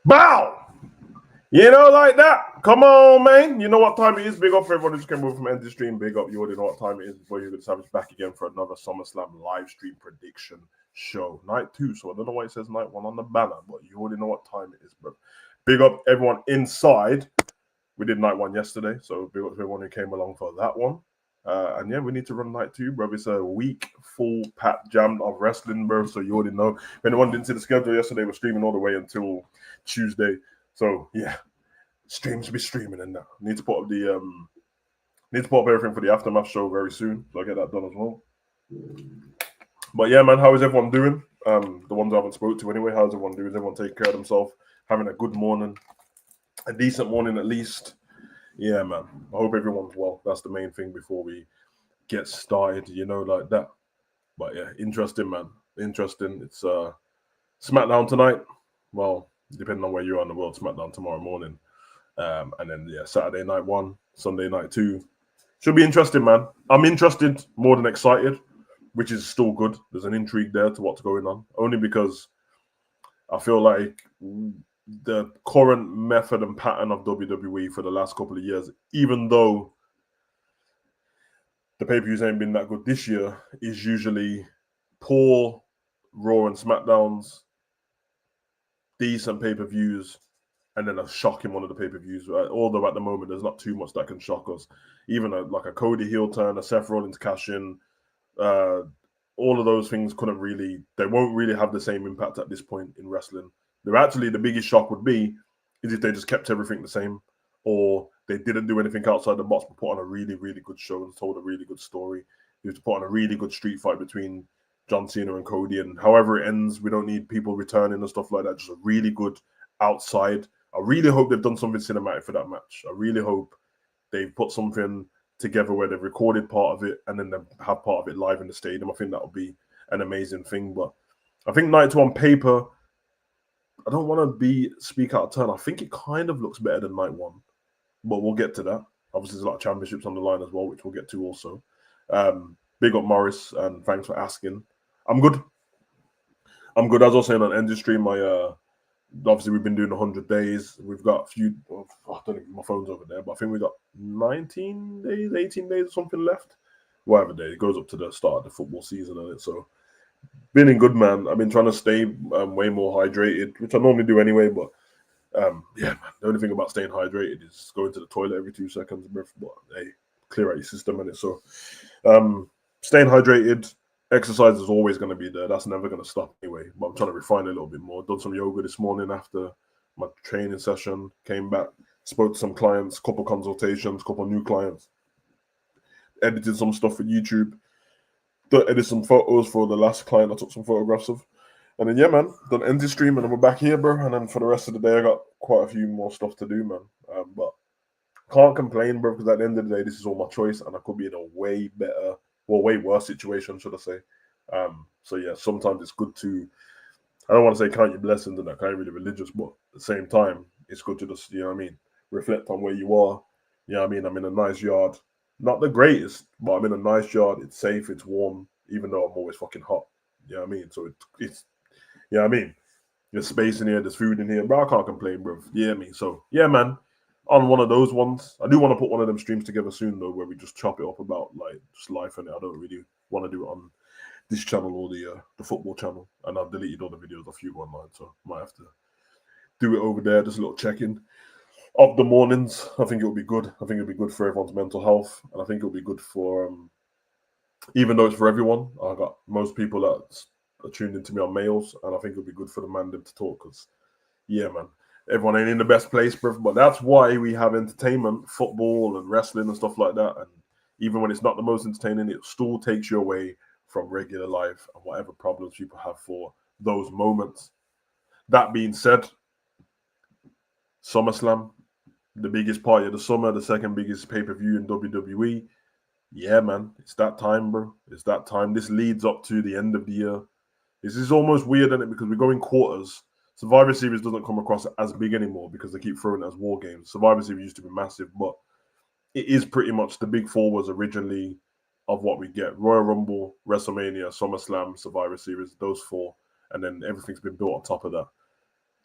Bow! You know, like that. Come on, man. You know what time it is. Big up for everyone who just came over from End Stream. Big up. You already know what time it is. Boy, you're going to Savage back again for another Summerslam live stream prediction show. Night 2. So I don't know why it says night 1 on the banner, but you already know what time it is, bro. Big up everyone inside. We did night 1 yesterday. So big up to everyone who came along for that one. And yeah, we need to run night 2, bro. It's a week full packed jammed of wrestling, bro. So you already know. If anyone didn't see the schedule yesterday, we're streaming all the way until Tuesday. So yeah, streams will be streaming and that. Need to put up everything for the aftermath show very soon. So I'll get that done as well. But yeah, man, how is everyone doing? The ones I haven't spoke to anyway. How's everyone doing? Is everyone taking care of themselves? Having a good morning, a decent morning at least. Yeah, man. I hope everyone's well. That's the main thing before we get started, you know, like that. But yeah, interesting, man. Interesting. It's SmackDown tonight. Well, depending on where you are in the world, SmackDown tomorrow morning. And then, yeah, Saturday night 1, Sunday night 2. Should be interesting, man. I'm interested more than excited, which is still good. There's an intrigue there to what's going on. Only because I feel like the current method and pattern of WWE for the last couple of years, even though the pay-per-views ain't been that good this year, is usually poor Raw and SmackDowns, decent pay-per-views, and then a shock in one of the pay-per-views. Right? Although at the moment there's not too much that can shock us. Even like a Cody heel turn, a Seth Rollins cash in, all of those things they won't really have the same impact at this point in wrestling. They're actually, the biggest shock would be is if they just kept everything the same, or they didn't do anything outside the box but put on a really, really good show and told a really good story. You have to put on a really good street fight between John Cena and Cody, and however it ends, we don't need people returning and stuff like that. Just a really good outside. I really hope they've done something cinematic for that match. I really hope they've put something together where they've recorded part of it and then they have part of it live in the stadium. I think that would be an amazing thing. But I think night 2 on paper, I don't want to speak out of turn. I think it kind of looks better than night 1, but we'll get to that. Obviously, there's a lot of championships on the line as well, which we'll get to also. Big up Morris, and thanks for asking. I'm good. As I was saying on End Stream, obviously we've been doing 100 days. We've got a few, I don't think my phone's over there, but I think we got 19 days, 18 days or something left. Whatever day, it goes up to the start of the football season and it. So been in good, man. I've been trying to stay way more hydrated, which I normally do anyway, but yeah, man, the only thing about staying hydrated is going to the toilet every 2 seconds, but hey, clear out your system in it. So staying hydrated, exercise is always going to be there. That's never going to stop anyway. But I'm trying to refine it a little bit more. Done some yoga this morning after my training session. Came back, spoke to some clients, couple consultations, couple new clients. Edited some stuff for YouTube. Edited some photos for the last client I took some photographs of. And then, yeah, man, done End Stream and then we're back here, bro. And then for the rest of the day, I got quite a few more stuff to do, man. But can't complain, bro, because at the end of the day, this is all my choice and I could be in a way worse situation, should I say. So yeah, sometimes it's good to, I don't want to say count your blessings and that kind of really religious, but at the same time, it's good to just, you know what I mean, reflect on where you are. You know what I mean? I'm in a nice yard. Not the greatest, but I'm in a nice yard. It's safe, it's warm, even though I'm always fucking hot. You know what I mean? So it's you know what I mean? There's space in here, there's food in here, bro. I can't complain, bro. Yeah, me. So yeah, man. On one of those ones, I do want to put one of them streams together soon though, where we just chop it up about like just life and it. I don't really want to do it on this channel or the football channel, and I've deleted all the videos of HUGO online, so I might have to do it over there. Just a little check-in of the mornings. I think it'll be good. I think it'll be good for everyone's mental health, and I think it'll be good for even though it's for everyone. I got most people that are tuned into me on males, and I think it'll be good for the man them to talk because, yeah, man. Everyone ain't in the best place, but that's why we have entertainment, football and wrestling and stuff like that. And even when it's not the most entertaining, it still takes you away from regular life and whatever problems people have for those moments. That being said, SummerSlam, the biggest party of the summer, the second biggest pay-per-view in WWE. Yeah, man, it's that time, bro. It's that time. This leads up to the end of the year. This is almost weird, isn't it? Because we're going quarters. Survivor Series doesn't come across as big anymore because they keep throwing it as war games. Survivor Series used to be massive, but it is pretty much the big four was originally of what we get. Royal Rumble, WrestleMania, SummerSlam, Survivor Series, those four. And then everything's been built on top of that.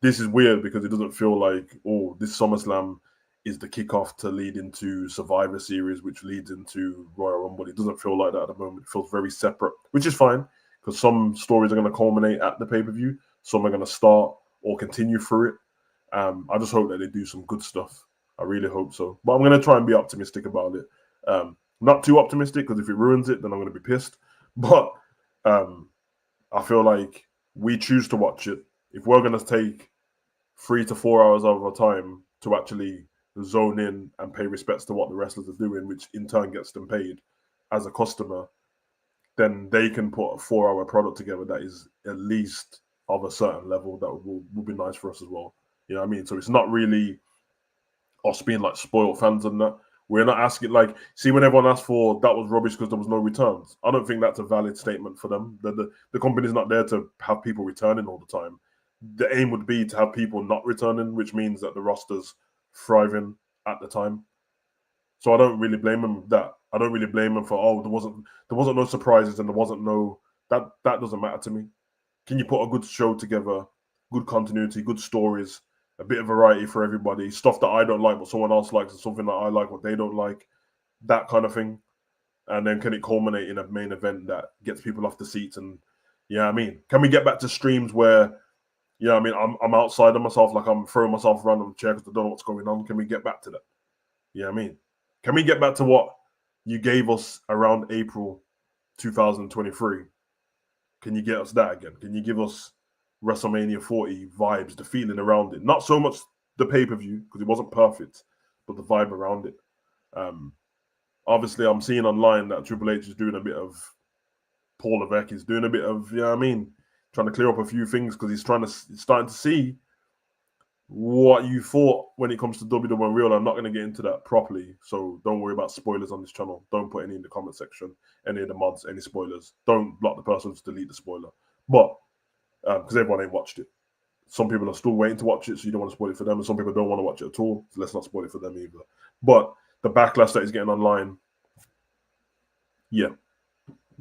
this is weird because it doesn't feel like, oh, this SummerSlam is the kickoff to lead into Survivor Series, which leads into Royal Rumble. It doesn't feel like that at the moment. It feels very separate, which is fine because some stories are going to culminate at the pay-per-view. Some are going to start or continue through it. I just hope that they do some good stuff. I really hope so. But I'm going to try and be optimistic about it. Not too optimistic because if it ruins it, then I'm going to be pissed. But I feel like we choose to watch it. If we're going to take 3 to 4 hours of our time to actually zone in and pay respects to what the wrestlers are doing, which in turn gets them paid as a customer, then they can put a 4-hour product together that is at least of a certain level that will be nice for us as well. You know what I mean? So it's not really us being like spoiled fans and that. We're not asking, like, see, when everyone asks for that was rubbish because there was no returns. I don't think that's a valid statement for them. The company's not there to have people returning all the time. The aim would be to have people not returning, which means that the roster's thriving at the time. So I don't really blame them that. I don't really blame them for, oh, there wasn't no surprises and there wasn't no that doesn't matter to me. Can you put a good show together, good continuity, good stories, a bit of variety for everybody, stuff that I don't like but someone else likes, and something that I like what they don't like, that kind of thing. And then can it culminate in a main event that gets people off the seats? And yeah, I mean, can we get back to streams where, yeah, I mean, I'm outside of myself, like I'm throwing myself around on the chair because I don't know what's going on. Can we get back to that? Yeah, I mean, can we get back to what you gave us around April 2023? Can you get us that again? Can you give us WrestleMania 40 vibes, the feeling around it? Not so much the pay-per-view, because it wasn't perfect, but the vibe around it. Obviously, I'm seeing online that Triple H is doing a bit of Paul Levesque is doing a bit of, yeah, I mean, trying to clear up a few things because he's starting to see what you thought when it comes to WWE Real. I'm not going to get into that properly, so don't worry about spoilers on this channel. Don't put any in the comment section, any of the mods, any spoilers. Don't block the person to delete the spoiler. But because everyone ain't watched it. Some people are still waiting to watch it, so you don't want to spoil it for them, and some people don't want to watch it at all, so let's not spoil it for them either. But the backlash that he's getting online, yeah,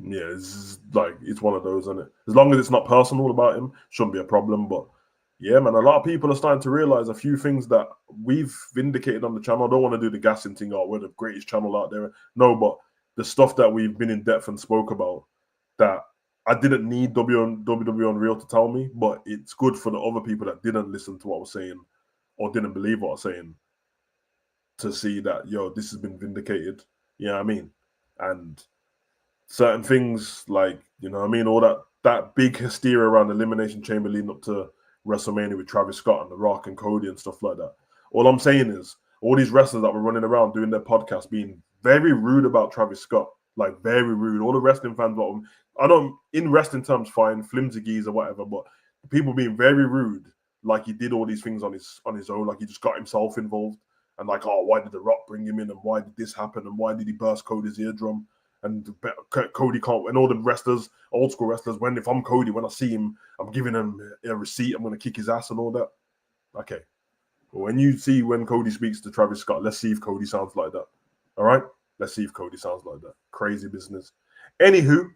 it's one of those, isn't it? As long as it's not personal about him, shouldn't be a problem. But yeah, man, a lot of people are starting to realize a few things that we've vindicated on the channel. I don't want to do the gassing thing, oh, we're the greatest channel out there. No, but the stuff that we've been in depth and spoke about that I didn't need WWE Unreal to tell me, but it's good for the other people that didn't listen to what I was saying or didn't believe what I was saying to see that, yo, this has been vindicated. You know what I mean? And certain things like, you know what I mean, all that big hysteria around the Elimination Chamber leading up to WrestleMania with Travis Scott and The Rock and Cody and stuff like that. All I'm saying is all these wrestlers that were running around doing their podcast being very rude about Travis Scott, like very rude. All the wrestling fans, I don't, in wrestling terms, fine, flimsy geese or whatever, but people being very rude, like he did all these things on his own, like he just got himself involved. And like, oh, why did The Rock bring him in? And why did this happen? And why did he burst Cody's eardrum? And Cody can't, and all the wrestlers, old school wrestlers, if I'm Cody, when I see him, I'm giving him a receipt, I'm going to kick his ass and all that. Okay. Well, when you see when Cody speaks to Travis Scott, let's see if Cody sounds like that. All right? Let's see if Cody sounds like that. Crazy business. Anywho,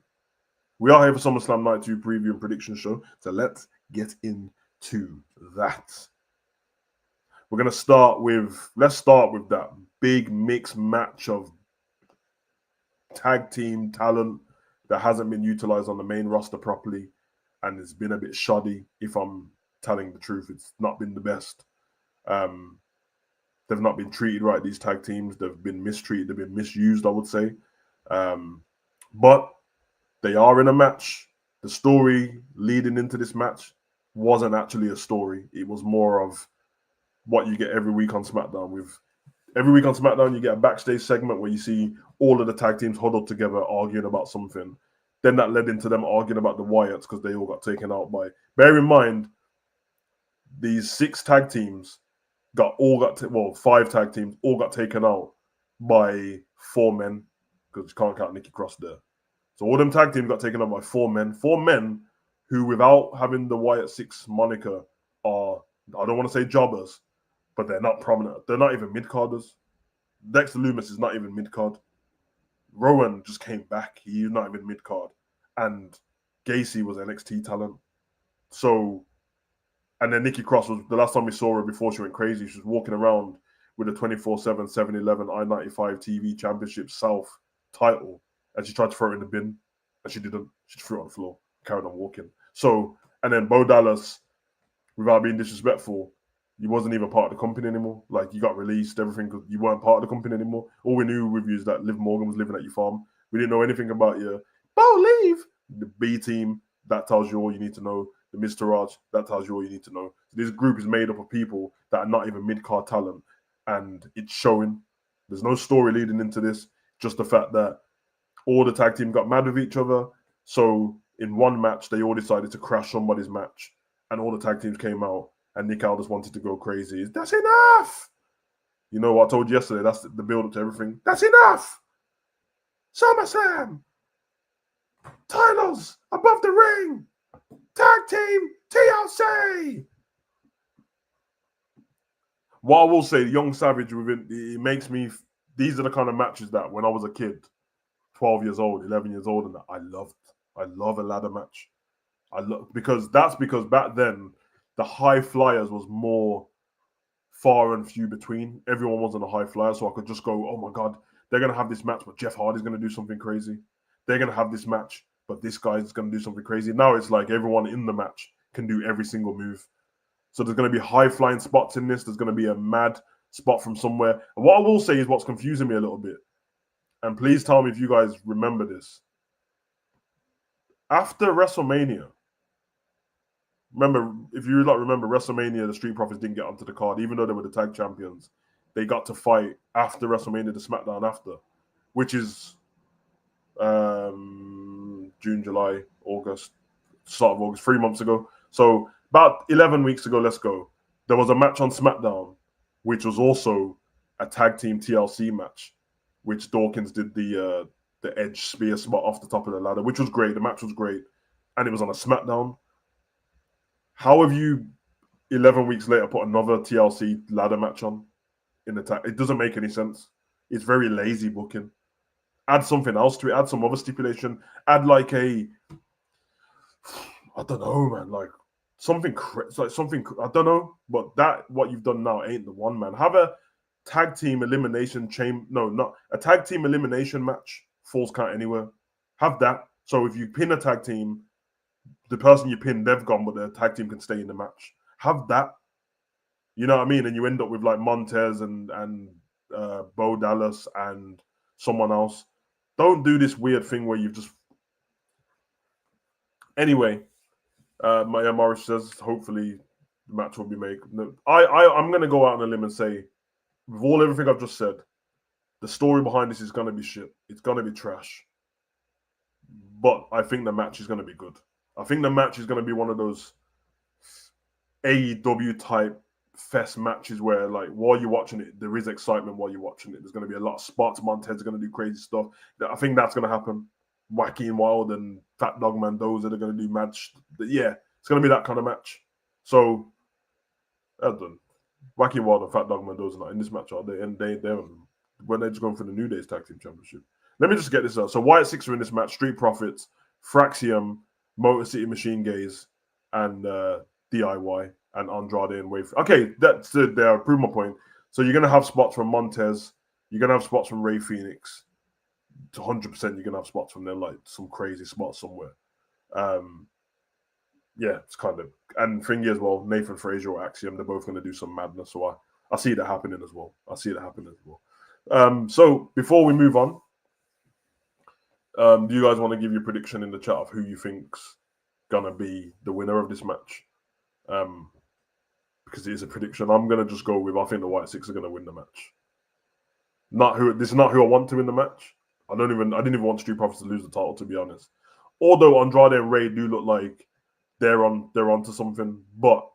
we are here for SummerSlam Night 2 preview and prediction show. So let's get into that. We're going to start with that big mixed match of tag team talent that hasn't been utilized on the main roster properly, and it's been a bit shoddy. If I'm telling the truth, it's not been the best. They've not been treated right, these tag teams. They've been mistreated. They've been misused, I would say. But they are in a match. The story leading into this match wasn't actually a story. It was more of what you get every week on SmackDown. Every week on SmackDown, you get a backstage segment where you see all of the tag teams huddled together arguing about something. Then that led into them arguing about the Wyatts because they all got taken out by... Bear in mind, these 6 tag teams 5 tag teams all got taken out by 4 men because you can't count Nikki Cross there. So all them tag teams got taken out by 4 men. 4 men who, without having the Wyatt 6 moniker, are, I don't want to say jobbers, but they're not prominent. They're not even mid-carders. Dexter Lumis is not even mid-card. Rowan just came back. He's not even mid-card. And Gacy was NXT talent. So, And then Nikki Cross was the last time we saw her before she went crazy. She was walking around with a 24/7 7-Eleven I-95 TV Championship South title, and she tried to throw it in the bin, and she didn't. She threw it on the floor, carried on walking. So, and then Bo Dallas, without being disrespectful, you wasn't even part of the company anymore. Like, you got released, everything, because you weren't part of the company anymore. All we knew with you is that Liv Morgan was living at your farm. We didn't know anything about you. Bo, leave! The B team, that tells you all you need to know. The Mr. Raj, that tells you all you need to know. This group is made up of people that are not even mid-card talent, and it's showing. There's no story leading into this, just the fact that all the tag team got mad with each other. So in one match, they all decided to crash somebody's match, and all the tag teams came out, and Nick Aldis wanted to go crazy. That's enough! You know what I told you yesterday? That's the build-up to everything. That's enough! Summerslam! Titles above the ring! Tag team TLC! What I will say, Young Savage, within it makes me. These are the kind of matches that when I was a kid, 12 years old, 11 years old, and that I loved. I love a ladder match. Because back then the high flyers was more far and few between. Everyone wasn't a high flyer, so I could just go, oh my god, they're gonna have this match, but Jeff Hardy's gonna do something crazy. They're gonna have this match, but this guy's gonna do something crazy. Now it's like everyone in the match can do every single move. So there's going to be high flying spots in this. There's going to be a mad spot from somewhere. And what I will say is what's confusing me a little bit. And please tell me if you guys remember this. After WrestleMania, remember, if you remember WrestleMania, the Street Profits didn't get onto the card, even though they were the tag champions. They got to fight after WrestleMania, the SmackDown after, which is June, July, August, start of August, 3 months ago. So about 11 weeks ago, let's go. There was a match on SmackDown, which was also a tag team TLC match, which Dawkins did the edge spear spot off the top of the ladder, which was great. The match was great, and it was on a SmackDown. How have you, 11 weeks later, put another TLC ladder match on in the tag? It doesn't make any sense. It's very lazy booking. Add something else to it. Add some other stipulation. Add like I don't know, man. Like something I don't know. But that what you've done now ain't the one, man. Have a tag team elimination not a tag team elimination match. Falls count anywhere. Have that. So if you pin a tag team, the person you pin, they've gone, but the tag team can stay in the match. Have that. You know what I mean? And you end up with like Montez and Bo Dallas and someone else. Don't do this weird thing where you've just. Anyway, Maya Morris says hopefully the match will be made. No, I'm going to go out on a limb and say, with everything I've just said, the story behind this is going to be shit. It's going to be trash. But I think the match is going to be good. I think the match is going to be one of those AEW type fest matches where, like, while you're watching it, there is excitement while you're watching it. There's going to be a lot of spots. Montez is going to do crazy stuff. I think that's going to happen. Wacky and Wild and Fat Dog Mendoza, they're going to do match. Yeah, it's going to be that kind of match. So, that's done. Wacky and Wild and Fat Dog Mendoza not in this match, are they? And they're just going for the New Day's Tag Team Championship. Let me just get this out. So Wyatt Six are in this match. Street Profits, Fraxium, Motor City Machine Gaze, and DIY and Andrade and Wave. Okay, that's there. Prove my point. So you're gonna have spots from Montez. You're gonna have spots from Ray Phoenix. 100%, you're gonna have spots from them, like some crazy spots somewhere. Yeah, it's kind of and thingy as well. Nathan Frazier or Axiom, they're both gonna do some madness. So I see that happening as well. So before we move on, do you guys want to give your prediction in the chat of who you think's gonna be the winner of this match? Because it is a prediction. I'm gonna just go with I think the White Six are gonna win the match. This is not who I want to win the match. I didn't even want Street Profits to lose the title, to be honest. Although Andrade and Ray do look like they're onto something, but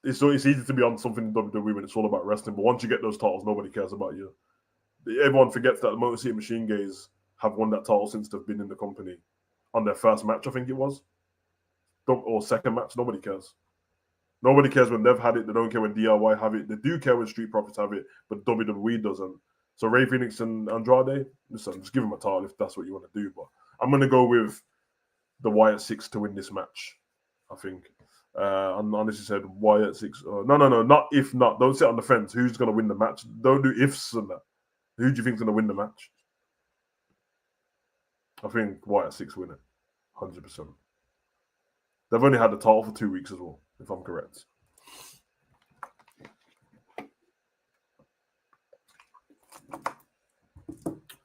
it's easy to be on something in WWE when it's all about wrestling. But once you get those titles, nobody cares about you. Everyone forgets that the Motor City Machine Gaze have won that title since they've been in the company on their first match, I think it was, or second match. Nobody cares. Nobody cares when they've had it. They don't care when DIY have it. They do care when Street Profits have it, but WWE doesn't. So Ray Phoenix and Andrade, listen, just give them a title if that's what you want to do. But I'm going to go with the Wyatt Six to win this match, I think. And honestly said, why at 6? No, not if not. Don't sit on the fence. Who's going to win the match? Don't do ifs and that. Who do you think's going to win the match? I think Wyatt at 6 win it. 100%. They've only had the title for 2 weeks as well, if I'm correct.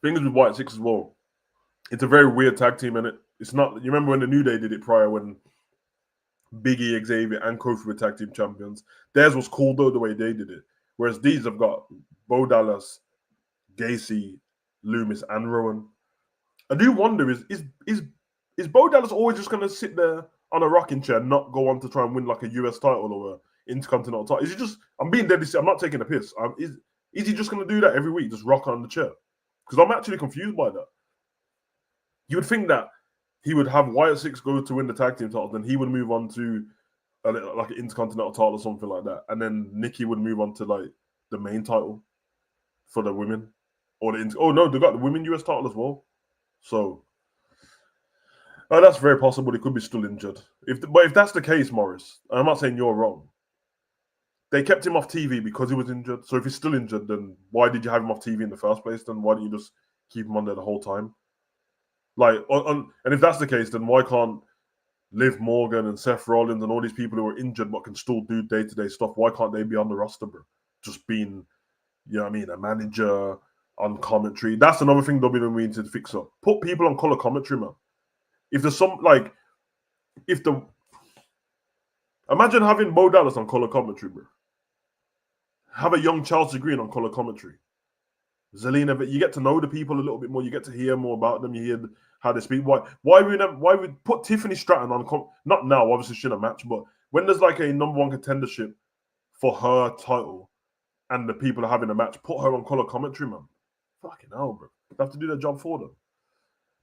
Things with Wyatt 6 as well. It's a very weird tag team, and it's not. You remember when the New Day did it prior, when Big E, Xavier, and Kofi were tag team champions. Theirs was cool though, the way they did it. Whereas these have got Bo Dallas, Gacy, Loomis, and Rowan. I do wonder: is Bo Dallas always just going to sit there on a rocking chair, and not go on to try and win like a US title or a Intercontinental title? Is he just? I'm being deadly serious. I'm not taking a piss. Is he just going to do that every week, just rock on the chair? Because I'm actually confused by that. You would think that he would have Wyatt 6 go to win the tag team title, then he would move on to like an Intercontinental title or something like that, and then Nikki would move on to like the main title for the women, or no, they got the women US title as well. So that's very possible. He could be still injured. But if that's the case, Morris, I'm not saying you're wrong. They kept him off TV because he was injured. So if he's still injured, then why did you have him off TV in the first place? Then why don't you just keep him on there the whole time? Like, and if that's the case, then why can't Liv Morgan and Seth Rollins and all these people who are injured but can still do day-to-day stuff, why can't they be on the roster, bro? Just being, you know what I mean, a manager, on commentary. That's another thing WWE needs to fix up. Put people on color commentary, man. If there's some, like, imagine having Bo Dallas on color commentary, bro. Have a young Chelsea Green on color commentary. Zelina, you get to know the people a little bit more. You get to hear more about them. You hear how they speak. Why we put Tiffany Stratton on? Not now, obviously she's in a match, but when there's like a #1 contendership for her title, and the people are having a match, put her on color commentary, man. Fucking hell, bro. They have to do their job for them.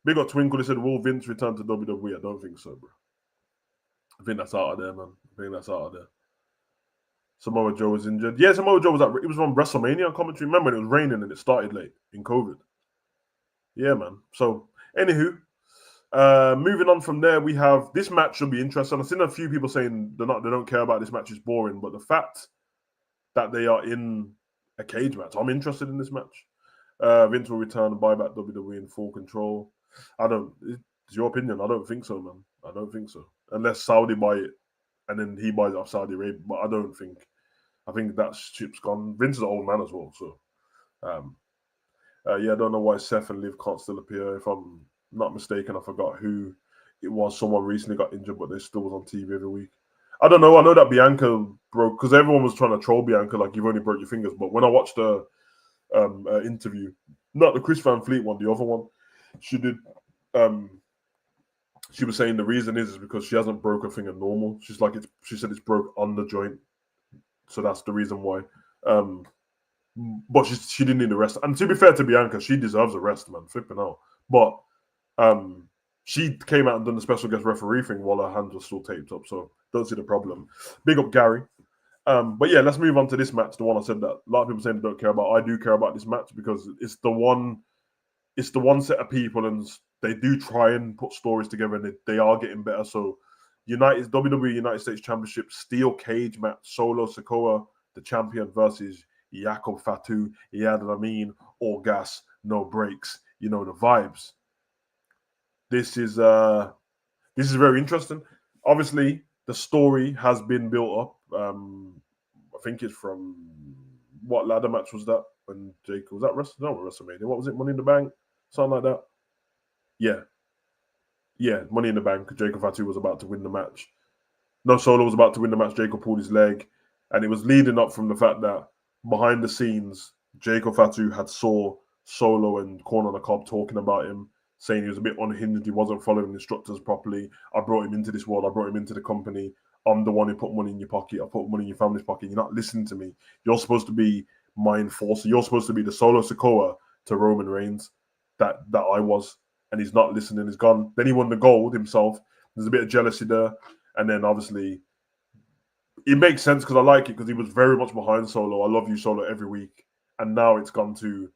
Big up Twinkle. He said, "Will Vince return to WWE?" I don't think so, bro. I think that's out of there, man. I think that's out of there. Samoa Joe was injured. Yeah, Samoa Joe was it was on WrestleMania commentary. Remember when it was raining and it started late in COVID? Yeah, man. So, anywho, moving on from there, we have this match should be interesting. I've seen a few people saying they don't care about this match, it's boring, but the fact that they are in a cage match, I'm interested in this match. Vince will return and buy back WWE in full control. It's your opinion. I don't think so, man. I don't think so. Unless Saudi buy it and then he buys it off Saudi Arabia. But I don't think. I think that ship's gone. Vince is an old man as well. So, yeah, I don't know why Seth and Liv can't still appear. If I'm not mistaken, I forgot who it was. Someone recently got injured, but they still was on TV every week. I don't know. I know that Bianca broke, because everyone was trying to troll Bianca like you've only broke your fingers. But when I watched the interview, not the Chris Van Fleet one, the other one, she did. She was saying the reason is because she hasn't broke her finger normal. She said it's broke on the joint, so that's the reason why. But she didn't need a rest. And to be fair to Bianca, she deserves a rest, man. Flipping out. But she came out and done the special guest referee thing while her hands were still taped up. So don't see the problem. Big up Gary. But yeah, let's move on to this match. The one I said that a lot of people saying they don't care about. I do care about this match because it's the one set of people, and they do try and put stories together, and they are getting better. So WWE United States Championship steel cage match, Solo Sikoa, the champion, versus Jakob Fatu, Iyad Lamin, all gas, no brakes. You know the vibes. This is very interesting. Obviously, the story has been built up. I think it's from what ladder match was that? When Jake was that WrestleMania? What was it? Money in the Bank, something like that. Yeah, Money in the Bank. Jacob Fatu was about to win the match. No, Solo was about to win the match. Jacob pulled his leg, and it was leading up from the fact that behind the scenes, Jacob Fatu had saw Solo and Corn on the Cob talking about him, saying he was a bit unhinged. He wasn't following instructors properly. I brought him into this world. I brought him into the company. I'm the one who put money in your pocket. I put money in your family's pocket. You're not listening to me. You're supposed to be my enforcer. You're supposed to be the Solo Sikoa to Roman Reigns that I was. And he's not listening. He's gone. Then he won the gold himself. There's a bit of jealousy there. And then obviously, it makes sense because I like it because he was very much behind Solo. I love you, Solo, every week. And now it's gone to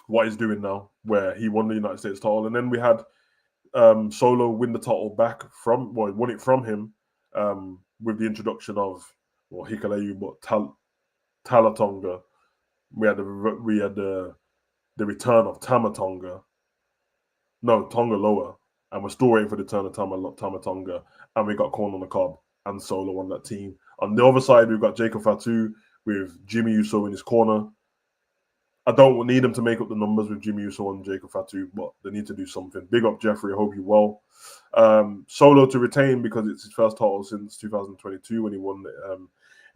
what he's doing now, where he won the United States title. And then we had Solo win the title back won it from him. with the introduction of Hikaleu, but Talatonga. We had the return of Tamatonga. No, Tonga Loa, and we're still waiting for the return of Tamatonga, and we got Corn on the Cob and Solo on that team. On the other side, we've got Jacob Fatu with Jimmy Uso in his corner. I don't need them to make up the numbers with Jimmy Uso and Jacob Fatu, but they need to do something. Big up Jeffrey, I hope you're well. Solo to retain because it's his first title since 2022 when he won the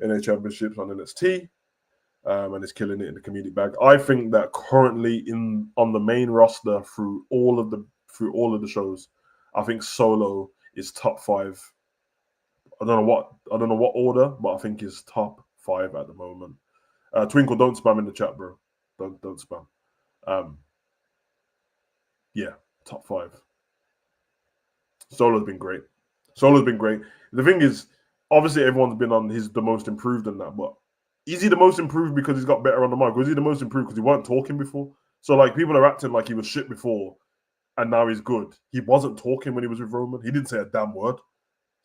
NA Championships on NXT, and is killing it in the comedic bag. I think that currently on the main roster through all of the shows, I think Solo is top 5. I don't know what order, but I think he's top 5 at the moment. Twinkle, don't spam in the chat, bro. Don't spam. Yeah, top 5. Solo's been great. The thing is, obviously everyone's been on he's the most improved in that, but is he the most improved because he's got better on the mic? Or is he the most improved because he weren't talking before? So like people are acting like he was shit before and now he's good. He wasn't talking when he was with Roman. He didn't say a damn word.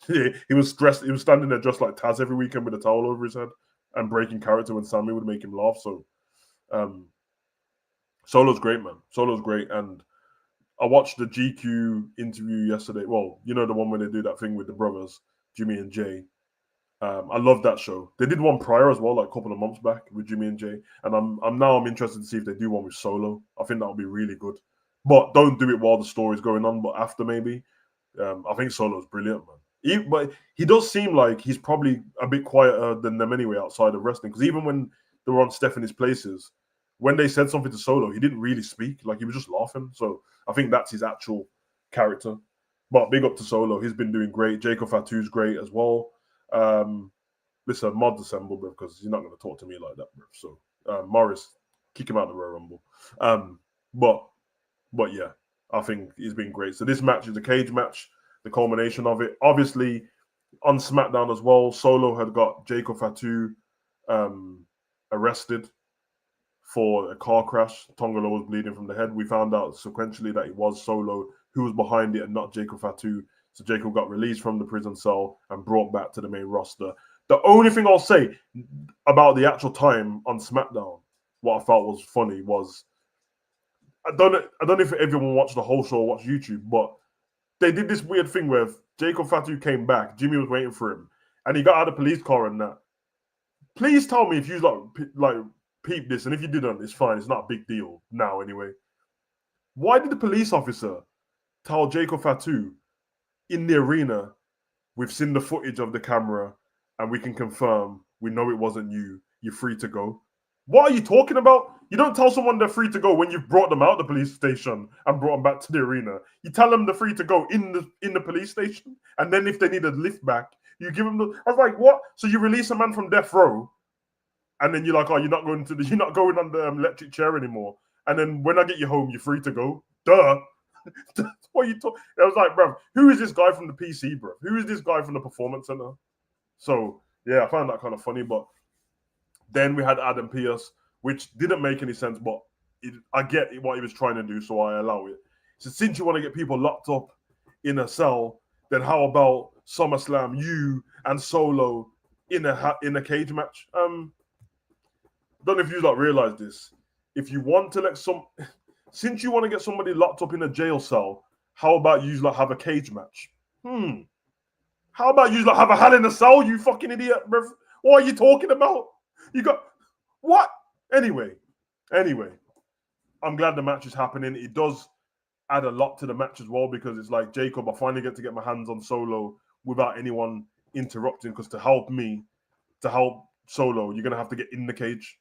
He was stressed. He was standing there just like Taz every weekend with a towel over his head and breaking character when Sammy would make him laugh. So Solo's great, man. Solo's great. And I watched the GQ interview yesterday. Well, you know, the one where they do that thing with the brothers, Jimmy and Jay. I love that show. They did one prior as well, like a couple of months back with Jimmy and Jay. And I'm interested to see if they do one with Solo. I think that'll be really good. But don't do it while the story's going on, but after maybe. I think Solo's brilliant, man. But he does seem like he's probably a bit quieter than them anyway outside of wrestling. Because even when they were on Stephanie's Places, when they said something to Solo, he didn't really speak. Like, he was just laughing. So I think that's his actual character. But big up to Solo. He's been doing great. Jacob Fatu's great as well. Listen, mod assemble, bro, because he's not going to talk to me like that, bro. So Morris, kick him out of the Royal Rumble. But yeah, I think he's been great. So this match is a cage match, the culmination of it. Obviously, on SmackDown as well, Solo had got Jacob Fatu arrested for a car crash. Tonga Loa was bleeding from the head. We found out sequentially that it was Solo who was behind it and not Jacob Fatu. So Jacob got released from the prison cell and brought back to the main roster. The only thing I'll say about the actual time on SmackDown, what I felt was funny was, I don't know if everyone watched the whole show or watched YouTube, but they did this weird thing where Jacob Fatu came back, Jimmy was waiting for him, and he got out of the police car and that. Please tell me if you like peep this, and if you didn't, it's fine. It's not a big deal now anyway. Why did the police officer tell Jacob Fatu in the arena, we've seen the footage of the camera and we can confirm we know it wasn't you, you're free to go? What are you talking about? You don't tell someone they're free to go when you've brought them out of the police station and brought them back to the arena. You tell them they're free to go in the police station, and then if they need a lift back, you give them the... I was like, what? So you release a man from death row, and then you're like, oh, you're not going on the electric chair anymore. And then when I get you home, you're free to go. Duh. What you talking? I was like, bro, who is this guy from the PC, bro? Who is this guy from the Performance Center? So yeah, I found that kind of funny. But then we had Adam Pearce, which didn't make any sense, but I get what he was trying to do, so I allow it. So since you want to get people locked up in a cell, then how about SummerSlam, you and Solo in a cage match? Don't know if you realize this. If you want to since you want to get somebody locked up in a jail cell, how about you have a cage match? How about you have a Hell in a Cell, you fucking idiot, bro? What are you talking about? You got what? Anyway, I'm glad the match is happening. It does add a lot to the match as well, because it's like, Jacob, I finally get to get my hands on Solo without anyone interrupting, because to help Solo, you're going to have to get in the cage,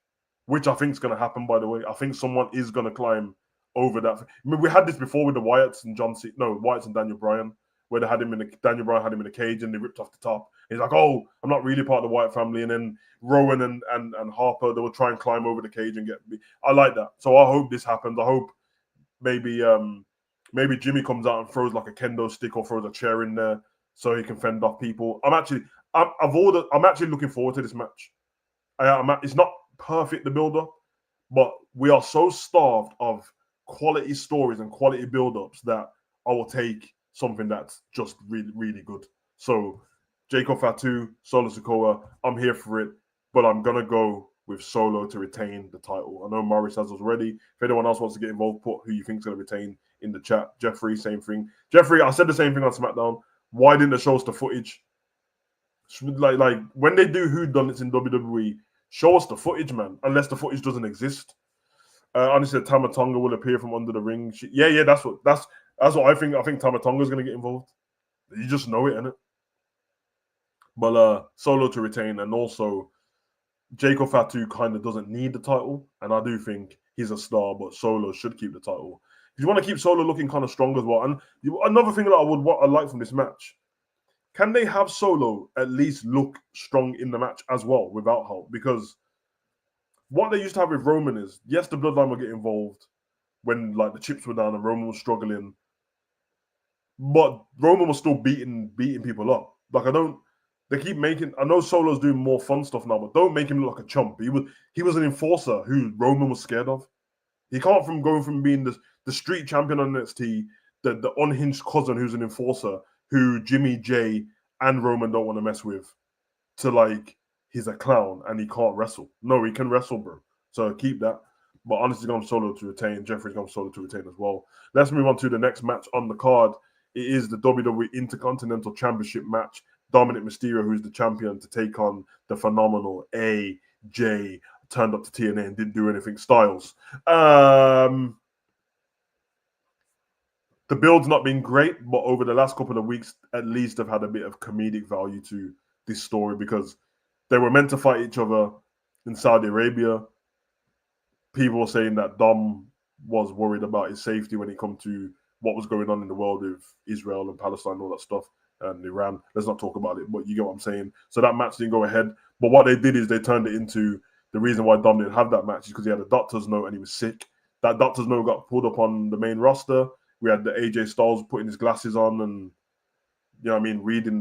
which I think is going to happen, by the way. I think someone is going to climb over that. I mean, we had this before with the Wyatts and Wyatts and Daniel Bryan, where Daniel Bryan had him in a cage and they ripped off the top. He's like, oh, I'm not really part of the Wyatt family. And then Rowan and Harper, they will try and climb over the cage and get me. I like that. So I hope this happens. I hope maybe Jimmy comes out and throws like a kendo stick or throws a chair in there so he can fend off people. I'm actually looking forward to this match. It's not perfect, the build-up, but we are so starved of quality stories and quality build-ups that I will take something that's just really, really good. So Jacob Fatu, Solo Sikoa, I'm here for it, but I'm going to go with Solo to retain the title. I know Morris has us ready. If anyone else wants to get involved, put who you think is going to retain in the chat. Jeffrey, same thing. Jeffrey, I said the same thing on SmackDown. Why didn't they show us the footage? Like when they do whodunits in WWE, show us the footage, man, unless the footage doesn't exist. Honestly, Tama Tonga will appear from under the ring. Yeah, that's what I think. I think Tama Tonga is going to get involved. You just know it, innit? But Solo to retain, and also Jacob Fatu kind of doesn't need the title, and I do think he's a star, but Solo should keep the title. If you want to keep Solo looking kind of strong as well, and another thing that I like from this match, can they have Solo at least look strong in the match as well without help? Because what they used to have with Roman is, yes, the Bloodline will get involved when like the chips were down and Roman was struggling, but Roman was still beating people up. Like they keep making. I know Solo's doing more fun stuff now, but don't make him look like a chump. He was an enforcer who Roman was scared of. He can't go from being the street champion on NXT, the unhinged cousin who's an enforcer who Jimmy J and Roman don't want to mess with, to like he's a clown and he can't wrestle. No, he can wrestle, bro. So keep that. But honestly, going Solo to retain. Jeffrey's going Solo to retain as well. Let's move on to the next match on the card. It is the WWE Intercontinental Championship match. Dominic Mysterio, who's the champion, to take on the phenomenal AJ, turned up to TNA and didn't do anything, Styles. The build's not been great, but over the last couple of weeks, at least they've had a bit of comedic value to this story, because they were meant to fight each other in Saudi Arabia. People were saying that Dom was worried about his safety when it come to what was going on in the world with Israel and Palestine and all that stuff, and Iran. Let's not talk about it, but you get what I'm saying. So that match didn't go ahead. But what they did is they turned it into the reason why Dom didn't have that match is because he had a doctor's note and he was sick. That doctor's note got pulled up on the main roster. We had the AJ Styles putting his glasses on and, you know what I mean, reading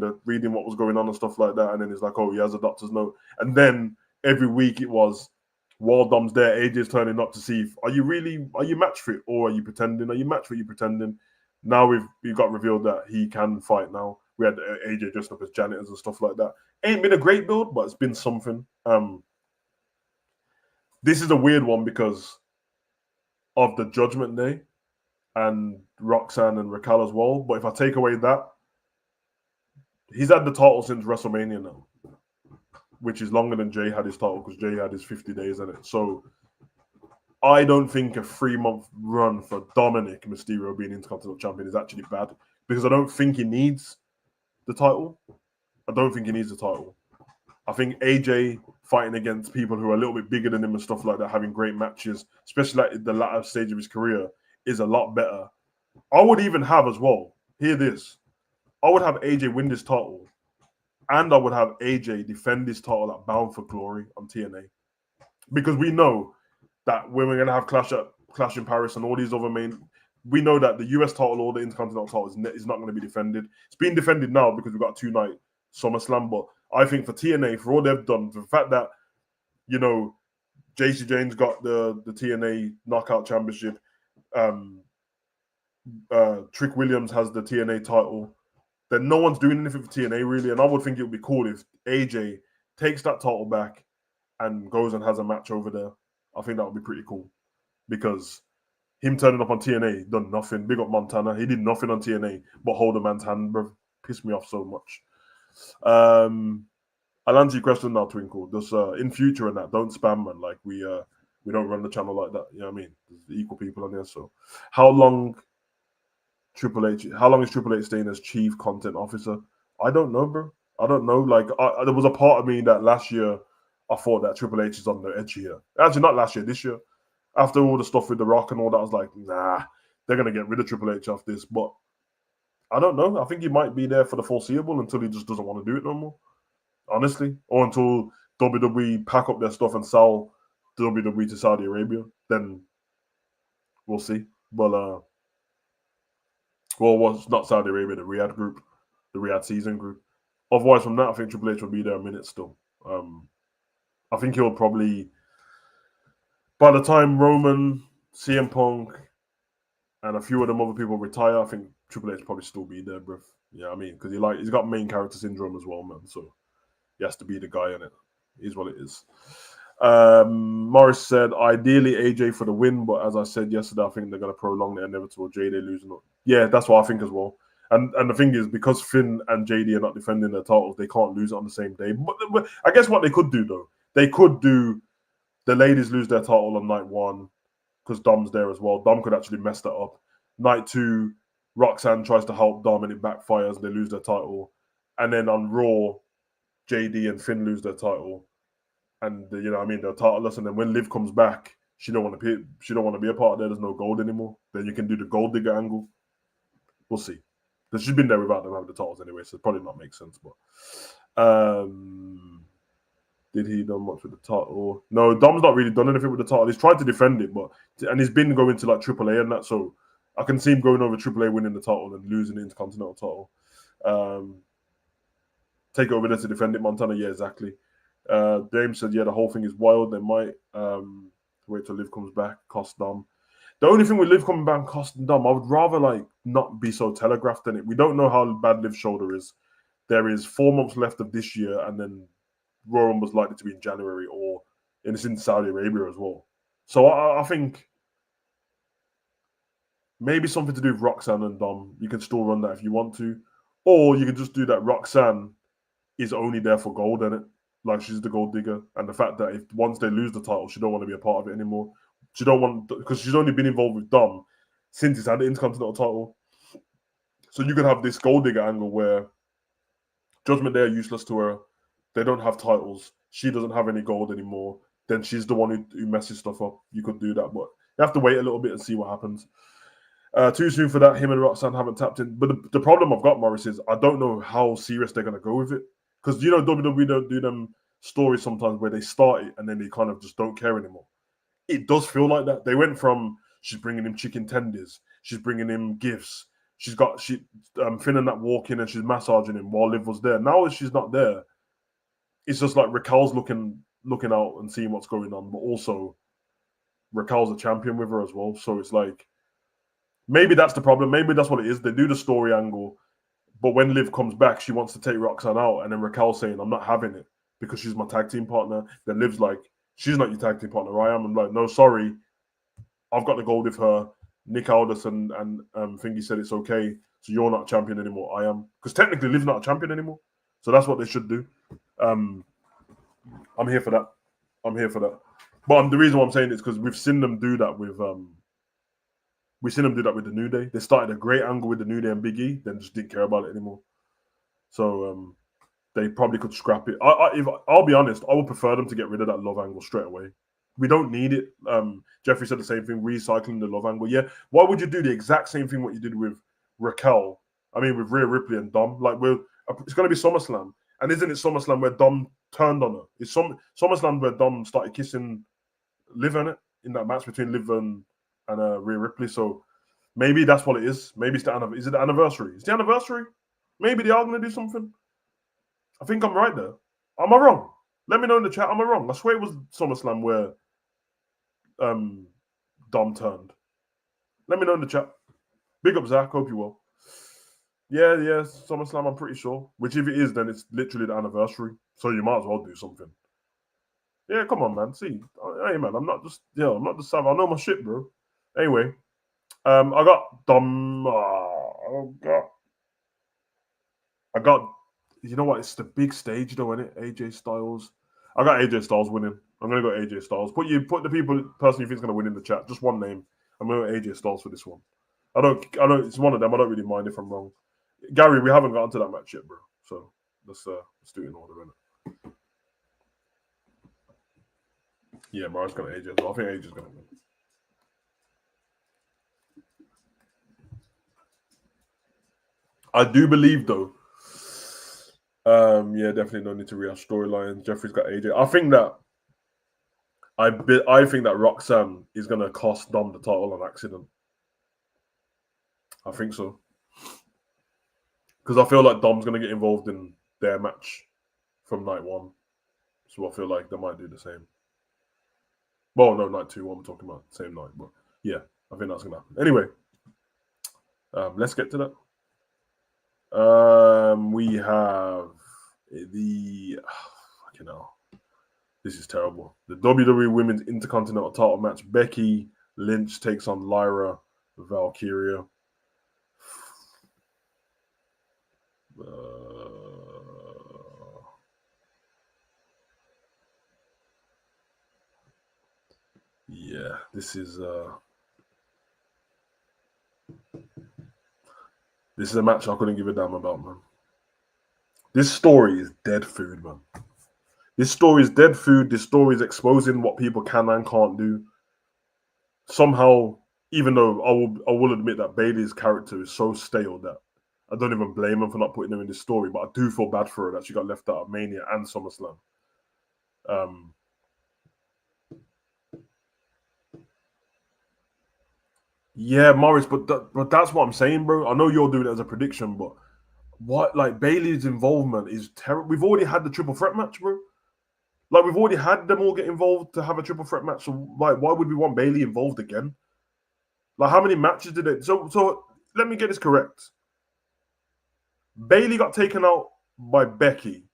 what was going on and stuff like that. And then it's like, oh, he has a doctor's note. And then every week it was, while Dom's there, AJ's turning up to see if, are you match fit or are you pretending? Are you match fit? Are you pretending? Now we've got revealed that he can fight now. We had AJ dressed up as janitors and stuff like that. Ain't been a great build, but it's been something. This is a weird one because of the Judgment Day and Roxanne and Raquel as well. But if I take away that, he's had the title since WrestleMania now, which is longer than Jay had his title because Jay had his 50 days in it. So I don't think a 3-month run for Dominic Mysterio being Intercontinental Champion is actually bad, because I don't think he needs the title. I don't think he needs the title. I think AJ fighting against people who are a little bit bigger than him and stuff like that, having great matches, especially at the latter stage of his career, is a lot better. I would even have as well, hear this, I would have AJ win this title, and I would have AJ defend this title at Bound for Glory on TNA. Because we know that when we're going to have Clash in Paris and all these other we know that the US title or the Intercontinental title is not going to be defended. It's being defended now because we've got a 2-night Summerslam, but I think for TNA, for all they've done, for the fact that, you know, JC James got the TNA Knockout Championship, Trick Williams has the TNA title, then no one's doing anything for TNA really, and I would think it would be cool if AJ takes that title back and goes and has a match over there. I think that would be pretty cool, because him turning up on TNA done nothing. Big up Montana, he did nothing on TNA but hold a man's hand, bro. Pissed me off so much. I'll answer your question now, Twinkle. Just in future and that, don't spam, man. Like we don't run the channel like that. You know what I mean? There's equal people on there. So how long is Triple H staying as chief content officer? I don't know, bro. I don't know. Like there was a part of me that last year I thought that Triple H is on the edge here. Actually, not last year, this year. After all the stuff with The Rock and all that, I was like, nah, they're gonna get rid of Triple H off this. But I don't know. I think he might be there for the foreseeable until he just doesn't want to do it no more. Honestly, or until WWE pack up their stuff and sell WWE to Saudi Arabia, then we'll see. But it's not Saudi Arabia, the Riyadh group, the Riyadh season group. Otherwise, from that, I think Triple H will be there a minute still. I think he'll probably, by the time Roman, CM Punk, and a few of them other people retire, I think Triple H will probably still be there, bruv. Yeah, I mean, because he's got main character syndrome as well, man. So he has to be the guy in it. It is what it is. Morris said, ideally AJ for the win, but as I said yesterday, I think they're going to prolong the inevitable JD losing. Yeah, that's what I think as well. And the thing is, because Finn and JD are not defending their titles, they can't lose it on the same day. But I guess what they could do, though, they could do the ladies lose their title on night one because Dom's there as well. Dom could actually mess that up. Night two, Roxanne tries to help Dom and it backfires. They lose their title. And then on Raw, JD and Finn lose their title. And you know what I mean, they're titleless. And then when Liv comes back, she don't want to be a part of there. There's no gold anymore. Then you can do the gold digger angle. We'll see. Because she's been there without them having the titles anyway, so it probably not make sense. But did he done much with the title? No, Dom's not really done anything with the title. He's tried to defend it, and he's been going to like AAA and that. So I can see him going over AAA, winning the title and losing the Intercontinental title. Take it over there to defend it, Montana. Yeah, exactly. James said, yeah, the whole thing is wild. They might wait till Liv comes back, cost Dom. The only thing with Liv coming back and costing Dom, I would rather like not be so telegraphed in it. We don't know how bad Liv's shoulder is. There is 4 months left of this year, and then Royal Rumble was likely to be in January, and it's in Saudi Arabia as well. So I think maybe something to do with Roxanne and Dom. You can still run that if you want to, or you can just do that. Roxanne is only there for gold, in it. Like she's the gold digger, and the fact that if once they lose the title, she don't want to be a part of it anymore. She don't want, because she's only been involved with Dom since he's had the Intercontinental title. So you could have this gold digger angle where Judgment Day are useless to her. They don't have titles. She doesn't have any gold anymore. Then she's the one who messes stuff up. You could do that, but you have to wait a little bit and see what happens. Too soon for that. Him and Roxanne haven't tapped in. But the problem I've got, Morris, is I don't know how serious they're going to go with it. Because, you know, WWE don't do them stories sometimes where they start it and then they kind of just don't care anymore. It does feel like that. They went from she's bringing him chicken tenders, she's bringing him gifts, Finn and that walk in and she's massaging him while Liv was there. Now that she's not there, it's just like Raquel's looking out and seeing what's going on, but also Raquel's a champion with her as well. So it's like, maybe that's the problem. Maybe that's what it is. They do the story angle, but when Liv comes back, she wants to take Roxanne out, and then Raquel's saying, I'm not having it because she's my tag team partner. Then Liv's like, she's not your tag team partner, I am. I'm like, no, sorry. I've got the gold with her. Nick Aldis and Thingy said it's okay, so you're not a champion anymore, I am. Because technically Liv's not a champion anymore. So that's what they should do. I'm here for that. But the reason why I'm saying it is because we've seen them do that with the New Day. They started a great angle with the New Day and Big E, then just didn't care about it anymore. So they probably could scrap it. I'll be honest, I would prefer them to get rid of that love angle straight away. We don't need it. Jeffrey said the same thing, recycling the love angle. Yeah, why would you do the exact same thing what you did with Raquel? I mean, with Rhea Ripley and Dom. Like, it's going to be SummerSlam. And isn't it SummerSlam where Dom turned on her? It's SummerSlam where Dom started kissing Liv in it, in that match between Liv and Rhea Ripley. So maybe that's what it is. Maybe it's the anniversary. It's the anniversary. Maybe they are going to do something. I think I'm right there. Am I wrong? Let me know in the chat. Am I wrong? I swear it was SummerSlam where Dom turned. Let me know in the chat. Big up, Zach. Hope you will. Yeah, SummerSlam, I'm pretty sure. Which if it is, then it's literally the anniversary. So you might as well do something. Yeah, come on, man. See, hey, man, I'm not just Sav. I know my shit, bro. Anyway, I got Dom. I got. You know what? It's the big stage, though, isn't it? AJ Styles. I got AJ Styles winning. I'm gonna go AJ Styles. Put the person you think is gonna win in the chat. Just one name. I'm gonna go AJ Styles for this one. I don't. It's one of them. I don't really mind if I'm wrong. Gary, we haven't gotten to that match yet, bro. So let's do it in order, innit? Yeah, Mariah's got AJ as well. I think AJ's gonna win. I do believe though. Yeah, definitely no need to rehash storylines. Jeffrey's got AJ. I think that Roxanne is gonna cost Dom the title on accident. I think so. Because I feel like Dom's gonna get involved in their match from night one. So I feel like they might do the same. Well, no, night two, what I'm talking about. Same night. But yeah, I think that's gonna happen. Anyway, let's get to that. We have the fucking hell. This is terrible. The WWE Women's Intercontinental Title match. Becky Lynch takes on Lyra Valkyria. Yeah, this is a match I couldn't give a damn about, man. This story is dead food, man. This story is dead food. This story is exposing what people can and can't do. Somehow, even though I will admit that Bayley's character is so stale that I don't even blame him for not putting her in this story, but I do feel bad for her that she got left out of Mania and SummerSlam. Yeah, Morris, but that's what I'm saying, bro. I know you're doing it as a prediction, but what, like, Bayley's involvement is terrible. We've already had the triple threat match, bro. Like, we've already had them all get involved to have a triple threat match. So, like, why would we want Bayley involved again? Like, how many matches did it? So let me get this correct. Bayley got taken out by Becky.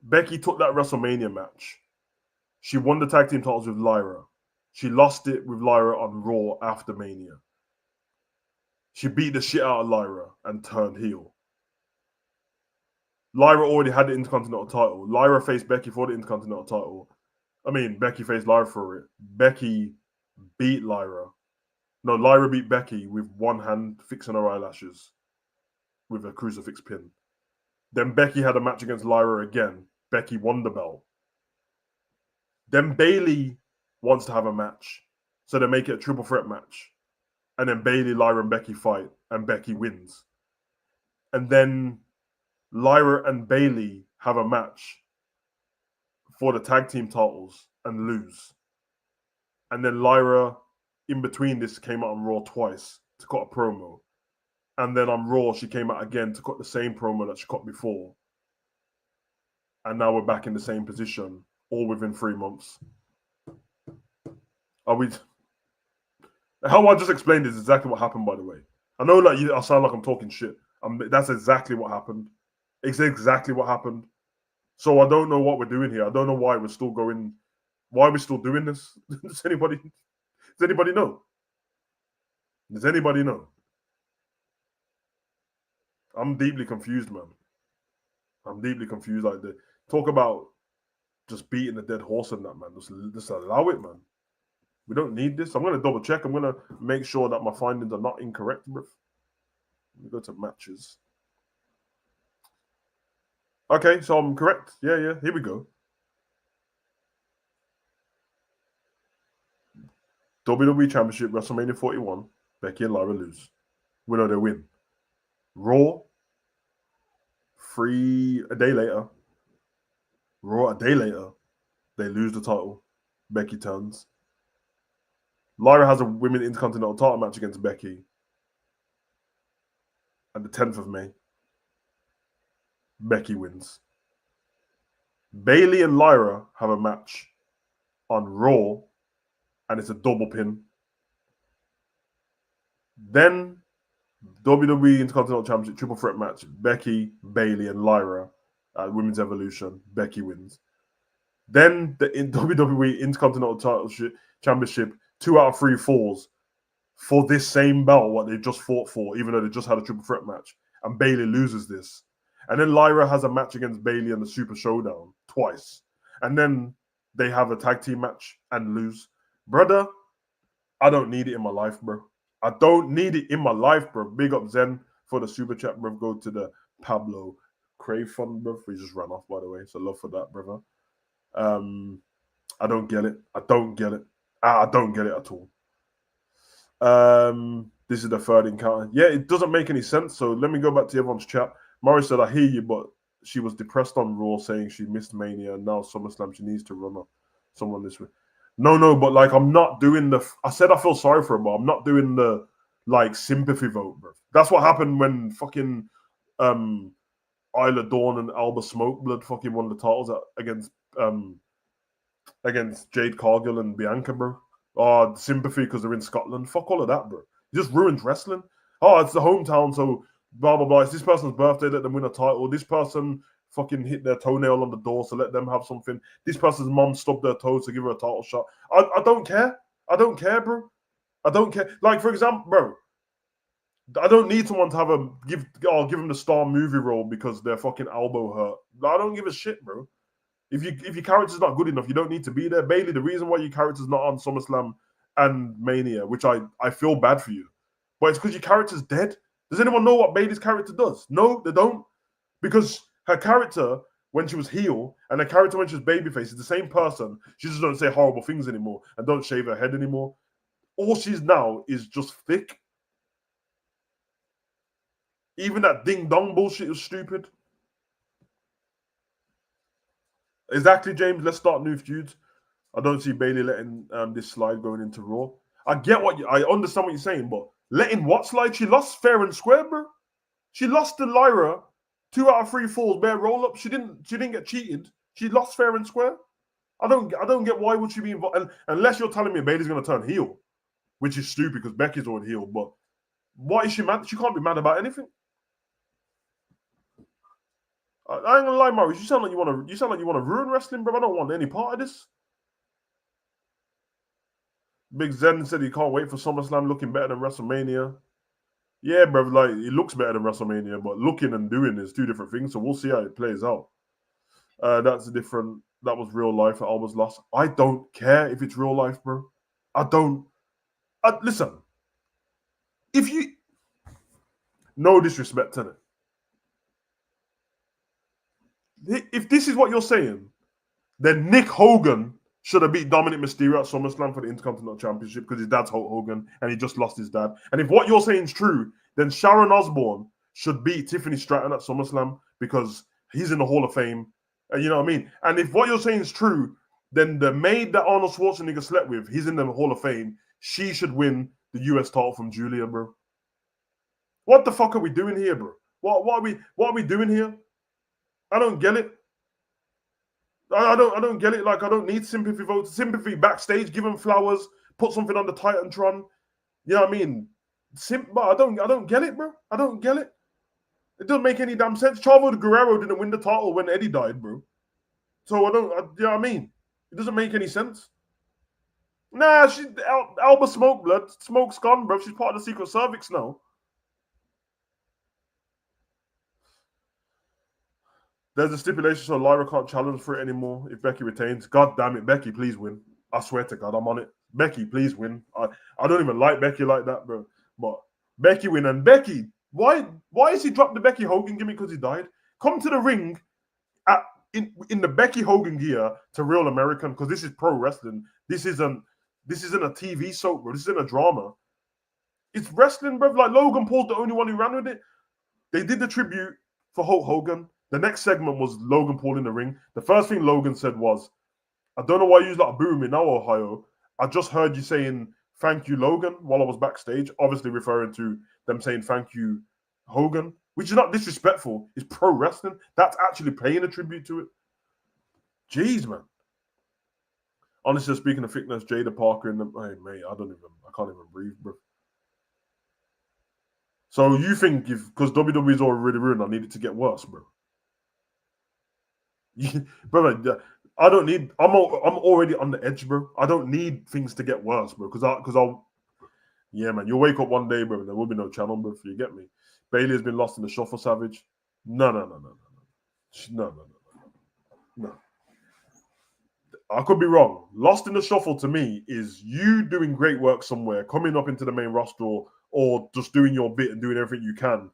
Becky took that WrestleMania match. She won the tag team titles with Lyra. She lost it with Lyra on Raw after Mania. She beat the shit out of Lyra and turned heel. Lyra already had the Intercontinental title. Lyra faced Becky for the Intercontinental title. I mean, Becky faced Lyra for it. Becky beat Lyra. No, Lyra beat Becky with one hand fixing her eyelashes with a crucifix pin. Then Becky had a match against Lyra again. Becky won the belt. Then Bayley wants to have a match. So they make it a triple threat match. And then Bayley, Lyra, and Becky fight. And Becky wins. And then Lyra and Bayley have a match for the tag team titles and lose. And then Lyra, in between this, came out on Raw twice to cut a promo. And then on Raw, she came out again to cut the same promo that she cut before. And now we're back in the same position, all within 3 months. Are we? How I just explained is exactly what happened, by the way. I know that I sound like I'm talking shit. That's exactly what happened. It's exactly what happened. So I don't know what we're doing here. I don't know why we're still going. Why are we still doing this? Does anybody know? Does anybody know? I'm deeply confused, man. I'm deeply confused. Like, talk about just beating a dead horse and that, man. Just allow it, man. We don't need this. I'm going to double check. I'm going to make sure that my findings are not incorrect, bro. Let me go to matches. Okay, so I'm correct. Yeah. Here we go. WWE Championship, WrestleMania 41. Becky and Lyra lose. Winner, they win. Raw, a day later. Raw, a day later. They lose the title. Becky turns. Lyra has a Women's Intercontinental title match against Becky at the 10th of May. Becky wins. Bayley and Lyra have a match on Raw, and it's a double pin. Then WWE Intercontinental Championship triple threat match: Becky, Bayley, and Lyra at Women's Evolution. Becky wins. Then the WWE Intercontinental Title Championship, 2 out of 3 falls for this same belt, what they just fought for, even though they just had a triple threat match. And Bayley loses this. And then Lyra has a match against Bayley in the Super Showdown twice. And then they have a tag team match and lose. Brother, I don't need it in my life, bro. I don't need it in my life, bro. Big up Zen for the super chat, bro. Go to the Pablo Crave Fund, bro. We just ran off, by the way. So love for that, brother. I don't get it. I don't get it. I don't get it at all. This is the third encounter. Yeah, it doesn't make any sense. So let me go back to everyone's chat. Morris said, I hear you, but she was depressed on Raw, saying she missed Mania, and now SummerSlam she needs to run someone this way. No, but like, I'm not doing I said I feel sorry for her, but I'm not doing the like sympathy vote, bro. That's what happened when fucking Isla Dawn and Alba Smokeblood fucking won the titles against Jade Cargill and Bianca, bro. Oh, sympathy because they're in Scotland. Fuck all of that, bro. You just ruined wrestling. Oh, it's the hometown, so blah blah blah. It's this person's birthday, let them win a title. This person fucking hit their toenail on the door, so let them have something. This person's mom stubbed their toes to give her a title shot. I don't care. I don't care, bro. I don't care. Like, for example, bro, I don't need someone to have give them the star movie role because their fucking elbow hurt. I don't give a shit, bro. If your character's not good enough, you don't need to be there. Bailey, the reason why your character's not on SummerSlam and Mania, which I feel bad for you, but it's because your character's dead. Does anyone know what Bailey's character does? No, they don't. Because her character, when she was heel, and her character when she was babyface, is the same person. She just don't say horrible things anymore and don't shave her head anymore. All she's now is just thick. Even that ding-dong bullshit is stupid. Exactly, James. Let's start new feuds. I don't see Bailey letting this slide going into Raw. I understand what you're saying, but letting what slide? She lost fair and square, bro. She lost to Lyra 2 out of 3 falls, bare roll up. She didn't get cheated. She lost fair and square. I don't get why would she be involved unless you're telling me Bailey's gonna turn heel, which is stupid because Becky's already healed. But why is she mad? She can't be mad about anything. I ain't gonna lie, Maurice. You sound like you want to ruin wrestling, bro. I don't want any part of this. Big Zen said he can't wait for SummerSlam, looking better than WrestleMania. Yeah, bro. Like, it looks better than WrestleMania, but looking and doing is 2 different things. So we'll see how it plays out. That's a different. That was real life that I was lost. I don't care if it's real life, bro. I don't. Listen. If you, no disrespect to it. If this is what you're saying, then Nick Hogan should have beat Dominic Mysterio at SummerSlam for the Intercontinental Championship because his dad's Hulk Hogan and he just lost his dad. And if what you're saying is true, then Sharon Osbourne should beat Tiffany Stratton at SummerSlam because he's in the Hall of Fame. You know what I mean? And if what you're saying is true, then the maid that Arnold Schwarzenegger slept with, he's in the Hall of Fame. She should win the US title from Julia, bro. What the fuck are we doing here, bro? What are we doing here? I don't get it. I don't get it. Like, I don't need sympathy votes. Sympathy backstage, give them flowers, put something on the Titantron. You know what I mean? But I don't get it, bro. I don't get it. It doesn't make any damn sense. Chavo Guerrero didn't win the title when Eddie died, bro. So you know what I mean? It doesn't make any sense. Nah, Alba Smoke, blood. Smoke's gone, bro. She's part of the Secret Service now. There's a stipulation so Lyra can't challenge for it anymore if Becky retains. God damn it, Becky, please win. I swear to God, I'm on it. Becky, please win. I don't even like Becky like that, bro. But Becky win. And Becky, why is he dropped the Becky Hogan gimmick because he died? Come to the ring in the Becky Hogan gear to Real American because this is pro wrestling. This isn't a TV soap, bro. This isn't a drama. It's wrestling, bro. Like, Logan Paul's the only one who ran with it. They did the tribute for Hulk Hogan. The next segment was Logan Paul in the ring. The first thing Logan said was, I don't know why you use like boo me now, Ohio. I just heard you saying thank you, Logan, while I was backstage, obviously referring to them saying thank you, Hogan, which is not disrespectful. It's pro wrestling. That's actually paying a tribute to it. Jeez, man. Honestly, speaking of fitness, Jada Parker in the hey, mate, I can't even breathe, bro. So you think because WWE's already ruined, I need it to get worse, bro? Brother, I don't need. I'm already on the edge, bro. I don't need things to get worse, bro. Because I'll. Yeah, man. You'll wake up one day, bro. There will be no channel, bro. If you get me, Bailey has been lost in the shuffle, Savage. No. I could be wrong. Lost in the shuffle to me is you doing great work somewhere, coming up into the main roster, or just doing your bit and doing everything you can,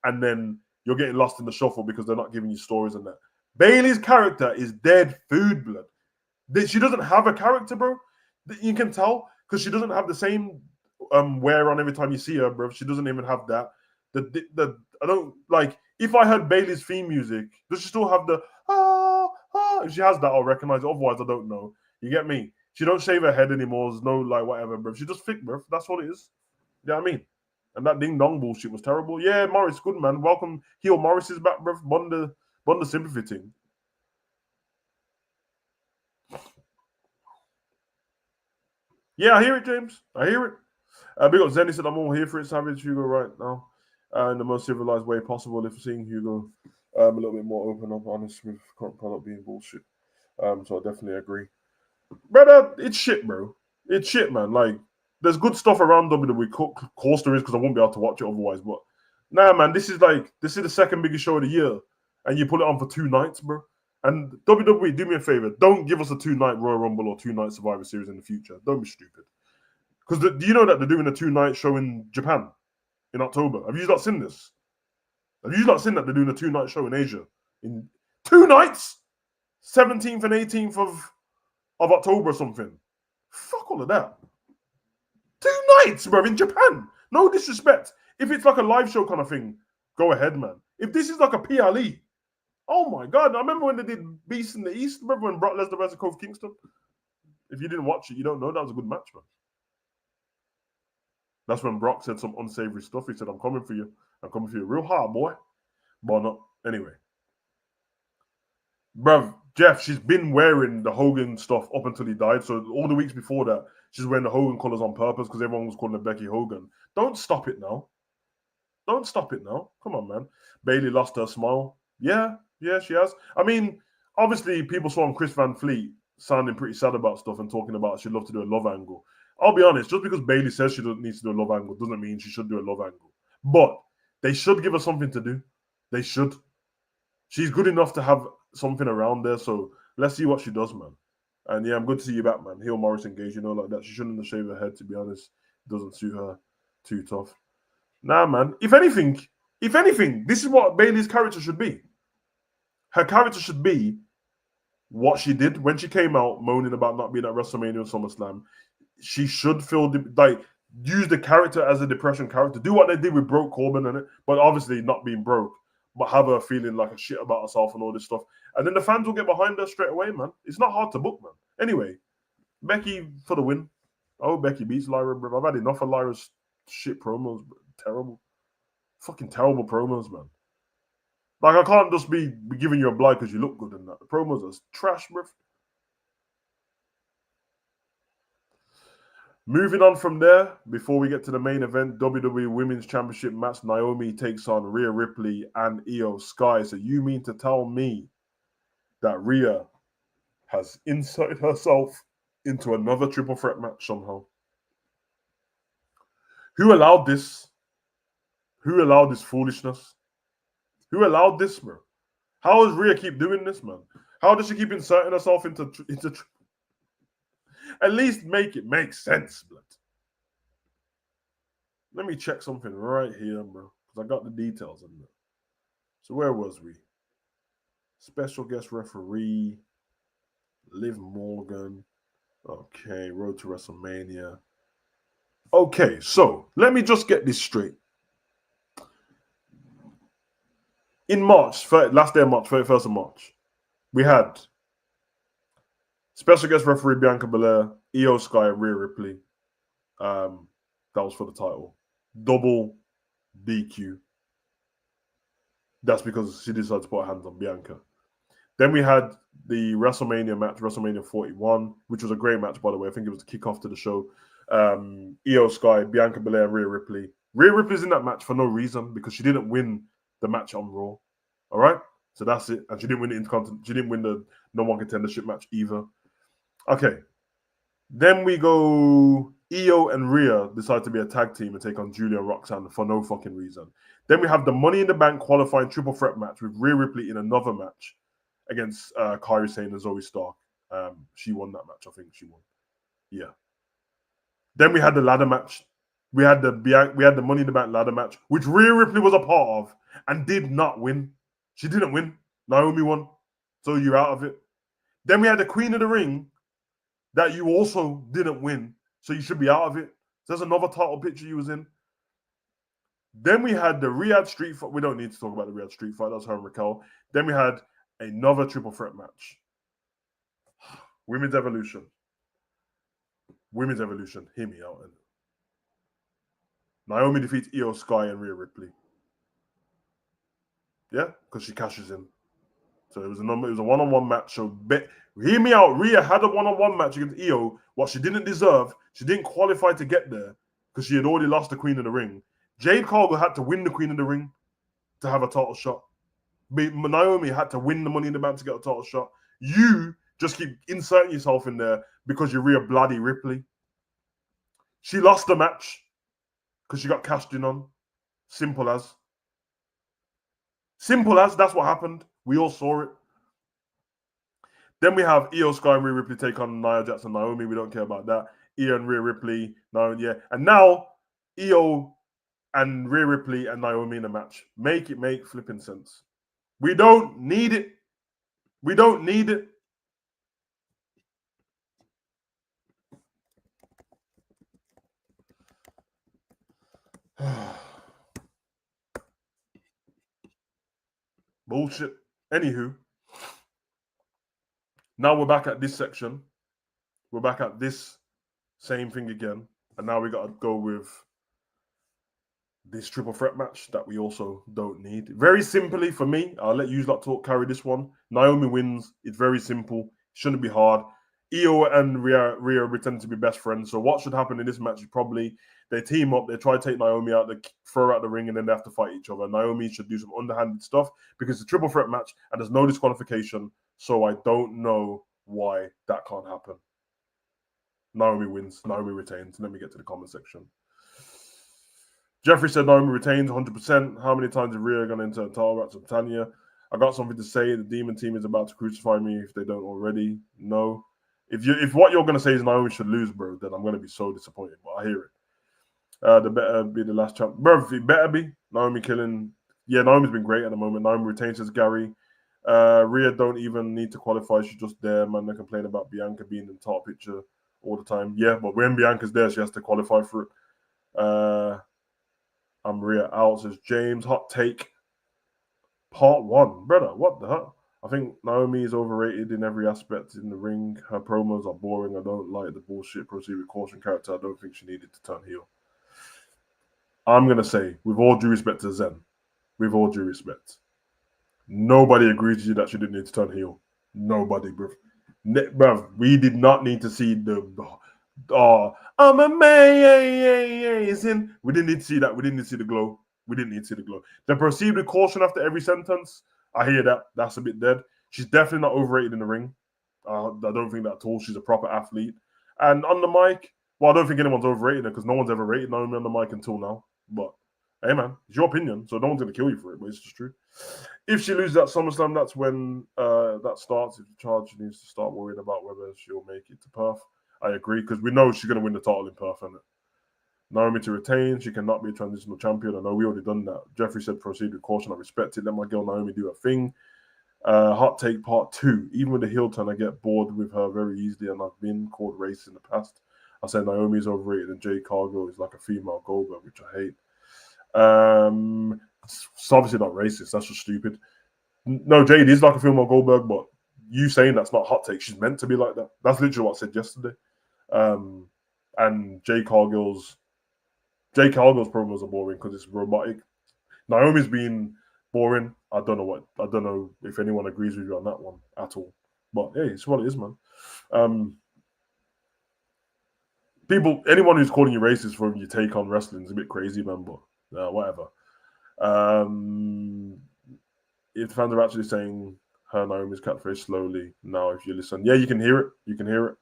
and then you're getting lost in the shuffle because they're not giving you stories and that. Bailey's character is dead food, blood. She doesn't have a character, bro. You can tell because she doesn't have the same wear on every time you see her, bro. She doesn't even have that. I don't like. If I heard Bailey's theme music, does she still have the If she has that, I'll recognize it. Otherwise, I don't know. You get me? She don't shave her head anymore. There's no like whatever, bro. She just thick, bro. That's what it is. You know what I mean? And that ding dong bullshit was terrible. Yeah, Morris, good man. Welcome. Heel Morris is back, bro. Bond the sympathy team. Yeah, I hear it, James. I hear it. Big up Zenny said I'm all here for it, Savage Hugo right now. in the most civilized way possible. If seeing Hugo a little bit more open up, honest with current product being bullshit. So I definitely agree. Brother, it's shit, bro. It's shit, man. Like, there's good stuff around WWE. Of course there is, because I won't be able to watch it otherwise. But nah, man, this is the second biggest show of the year, and you put it on for 2 nights, bro. And WWE, do me a favor, don't give us a 2-night Royal Rumble or 2-night Survivor Series in the future. Don't be stupid. Because do you know that they're doing a 2-night show in Japan in October? Have you not seen this? Have you not seen that they're doing a 2-night show in Asia in 2 nights, 17th and 18th of October or something? Fuck all of that. 2 nights, bro, in Japan. No disrespect. If it's like a live show kind of thing, go ahead, man. If this is like a PLE, oh my God. I remember when they did Beast in the East. Remember when Brock Lesnar versus Kofi Kingston? If you didn't watch it, you don't know. That was a good match, man. That's when Brock said some unsavory stuff. He said, I'm coming for you. I'm coming for you real hard, boy. But not. Anyway. Bruv, Jeff, she's been wearing the Hogan stuff up until he died. So all the weeks before that, she's wearing the Hogan colors on purpose because everyone was calling her Becky Hogan. Don't stop it now. Don't stop it now. Come on, man. Bayley lost her smile. Yeah, she has. I mean, obviously, people saw Chris Van Fleet sounding pretty sad about stuff and talking about she'd love to do a love angle. I'll be honest, just because Bayley says she doesn't need to do a love angle doesn't mean she should do a love angle. But they should give her something to do. They should. She's good enough to have something around there, so let's see what she does, man. And yeah, I'm good to see you back, man. Heel Morris engaged, like that. She shouldn't have shaved her head, to be honest. It doesn't suit her too tough. Nah, man. If anything, this is what Bayley's character should be. Her character should be what she did when she came out moaning about not being at WrestleMania and SummerSlam. She should feel use the character as a depression character. Do what they did with Broke Corbin in it, but obviously not being broke, but have her feeling like a shit about herself and all this stuff. And then the fans will get behind her straight away, man. It's not hard to book, man. Anyway, Becky for the win. I hope Becky beats Lyra, bro. I've had enough of Lyra's shit promos, bro. Terrible. Fucking terrible promos, man. Like, I can't just be giving you a blight because you look good in that. The promos are trash, bro. Moving on from there, before we get to the main event, WWE Women's Championship match, Naomi takes on Rhea Ripley and Io Sky. So you mean to tell me that Rhea has inserted herself into another triple threat match somehow? Who allowed this? Who allowed this foolishness? Who allowed this, bro? How does Rhea keep doing this, man? How does she keep inserting herself into at least make it make sense, blood. Let me check something right here, bro, because I got the details in there. So where was we? Special guest referee, Liv Morgan. Okay, road to WrestleMania. Okay, so let me just get this straight. In March, last day of March, 31st of March, we had special guest referee Bianca Belair, Io Sky, and Rhea Ripley. That was for the title. Double DQ. That's because she decided to put her hands on Bianca. Then we had the WrestleMania match, WrestleMania 41, which was a great match, by the way. I think it was the kickoff to the show. Io Sky, Bianca Belair, and Rhea Ripley. Rhea Ripley's in that match for no reason because she didn't win the match on Raw. All right? So that's it. And she didn't win the Intercontinental. She didn't win the No One Contendership match either. Okay. Then we go, Io and Rhea decide to be a tag team and take on Julia and Roxanne for no fucking reason. Then we have the Money in the Bank qualifying triple threat match with Rhea Ripley in another match against Kairi Sane and Zoe Stark. She won that match. I think she won. Yeah. Then we had the ladder match. We had the Money in the Bank ladder match, which Rhea Ripley was a part of and did not win. She didn't win. Naomi won. So you're out of it. Then we had the Queen of the Ring that you also didn't win. So you should be out of it. So there's another title picture you was in. Then we had the Riyadh Street Fight. We don't need to talk about the Riyadh Street Fight. That's her and Raquel. Then we had another triple threat match. Women's Evolution. Women's Evolution. Hear me out. Naomi defeats Io Sky and Rhea Ripley. Yeah, because she cashes in. So it was a one-on-one match. So hear me out. Rhea had a one-on-one match against Io. What she didn't deserve. She didn't qualify to get there because she had already lost the Queen of the Ring. Jade Cargill had to win the Queen of the Ring to have a title shot. Naomi had to win the Money in the Bank to get a title shot. You just keep inserting yourself in there because you're Rhea Bloody Ripley. She lost the match because she got cashed in on. Simple as. Simple as. That's what happened. We all saw it. Then we have Io Sky and Rhea Ripley take on Nia Jax and Naomi. We don't care about that. Io and Rhea Ripley, Naomi, yeah. And now Io and Rhea Ripley and Naomi in a match. Make it make flipping sense. We don't need it. We don't need it. Bullshit. Anywho, now we're back at this section. We're back at this same thing again. And now we got to go with this triple threat match that we also don't need. Very simply for me, I'll let you lot talk, carry this one. Naomi wins. It's very simple. Shouldn't be hard. Io and Rhea pretend to be best friends. So what should happen in this match is probably they team up, they try to take Naomi out, they throw her out the ring, and then they have to fight each other. Naomi should do some underhanded stuff because it's a triple threat match and there's no disqualification. So I don't know why that can't happen. Naomi wins. Naomi retains. Let me get to the comment section. Jeffrey said Naomi retains 100%. How many times is Rhea going to enter a title match with Tanya? I got something to say. The Demon Team is about to crucify me if they don't already. No. If what you're going to say is Naomi should lose, bro, then I'm going to be so disappointed. But I hear it. The better be the last champ. Bro, it better be. Naomi killing. Yeah, Naomi's been great at the moment. Naomi retains as Gary. Rhea don't even need to qualify. She's just there, man. They complain about Bianca being in the top picture all the time. Yeah, but when Bianca's there, she has to qualify for it. I'm Rhea out, says James. Hot take. Part 1. Brother, what the hell? I think Naomi is overrated in every aspect in the ring. Her promos are boring. I don't like the bullshit proceed with caution character. I don't think she needed to turn heel. I'm going to say, with all due respect to Zen, with all due respect, nobody agrees with you that she didn't need to turn heel. Nobody, bro. Bruv, we did not need to see the I'm amazing. We didn't need to see that. We didn't need to see the glow. We didn't need to see the glow. The perceived with caution after every sentence, I hear that. That's a bit dead. She's definitely not overrated in the ring. I don't think that at all. She's a proper athlete. And on the mic, well, I don't think anyone's overrated her because no one's ever rated Naomi on the mic until now. But hey, man, it's your opinion, so no one's going to kill you for it, but it's just true. If she loses at SummerSlam, that's when that starts. If the charge needs to start worrying about whether she'll make it to Perth. I agree, because we know she's going to win the title in Perth, isn't it? Naomi to retain. She cannot be a transitional champion. I know we already done that. Jeffrey said proceed with caution. I respect it. Let my girl Naomi do her thing. Hot take part 2. Even with the heel turn, I get bored with her very easily, and I've been called racist in the past. I said Naomi is overrated and Jade Cargill is like a female Goldberg, which I hate. It's obviously not racist. That's just stupid. No, Jade is like a female Goldberg, but you saying that's not a hot take. She's meant to be like that. That's literally what I said yesterday. And Jade Cargill's promos are boring because it's robotic. Naomi's been boring. I don't know if anyone agrees with you on that one at all. But hey, it's what it is, man. Anyone who's calling you racist for your take on wrestling is a bit crazy, man. But whatever. If fans are actually saying her Naomi's catchphrase slowly now, if you listen, yeah, you can hear it. You can hear it.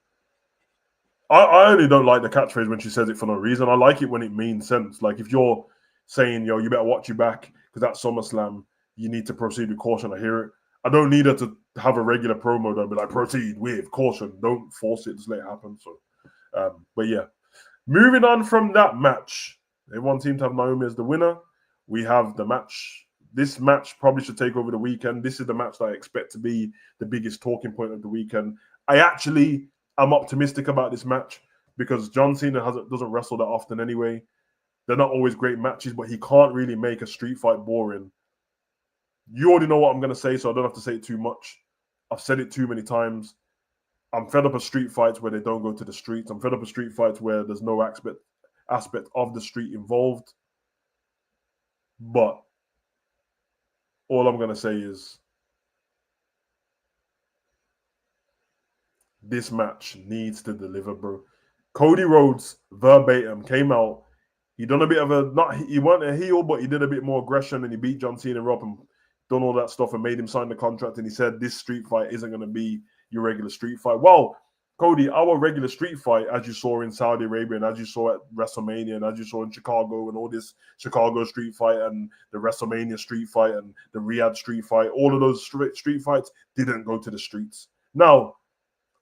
I only don't like the catchphrase when she says it for no reason. I like it when it means sense. Like if you're saying, yo, you better watch your back because at SummerSlam, you need to proceed with caution. I hear it. I don't need her to have a regular promo though, but like proceed with caution. Don't force it. Just let it happen. So, but yeah. Moving on from that match, everyone seemed to have Naomi as the winner. We have the match. This match probably should take over the weekend. This is the match that I expect to be the biggest talking point of the weekend. I'm optimistic about this match because John Cena doesn't wrestle that often anyway. They're not always great matches, but he can't really make a street fight boring. You already know what I'm going to say, so I don't have to say it too much. I've said it too many times. I'm fed up of street fights where they don't go to the streets. I'm fed up of street fights where there's no aspect of the street involved. But all I'm going to say is this match needs to deliver, bro. Cody Rhodes verbatim came out He done a bit of he weren't a heel, but he did a bit more aggression, and he beat John Cena up and done all that stuff and made him sign the contract. And he said this street fight isn't going to be your regular street fight. Well, Cody, our regular street fight, as you saw in Saudi Arabia and as you saw at WrestleMania and as you saw in Chicago and all this Chicago street fight and the WrestleMania street fight and the Riyadh street fight, all of those street fights didn't go to the streets. Now,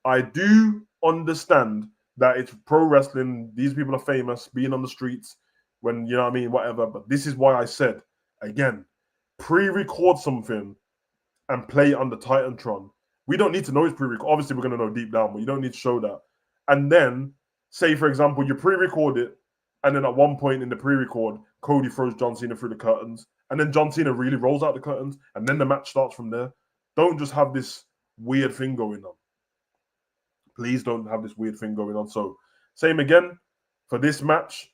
I do understand that it's pro wrestling. These people are famous, being on the streets when, you know what I mean, whatever. But this is why I said, again, pre-record something and play it on the Titantron. We don't need to know it's pre-record. Obviously, we're going to know deep down, but you don't need to show that. And then, say, for example, you pre-record it, and then at one point in the pre-record, Cody throws John Cena through the curtains, and then John Cena really rolls out the curtains, and then the match starts from there. Don't just have this weird thing going on. Please don't have this weird thing going on. So, same again for this match.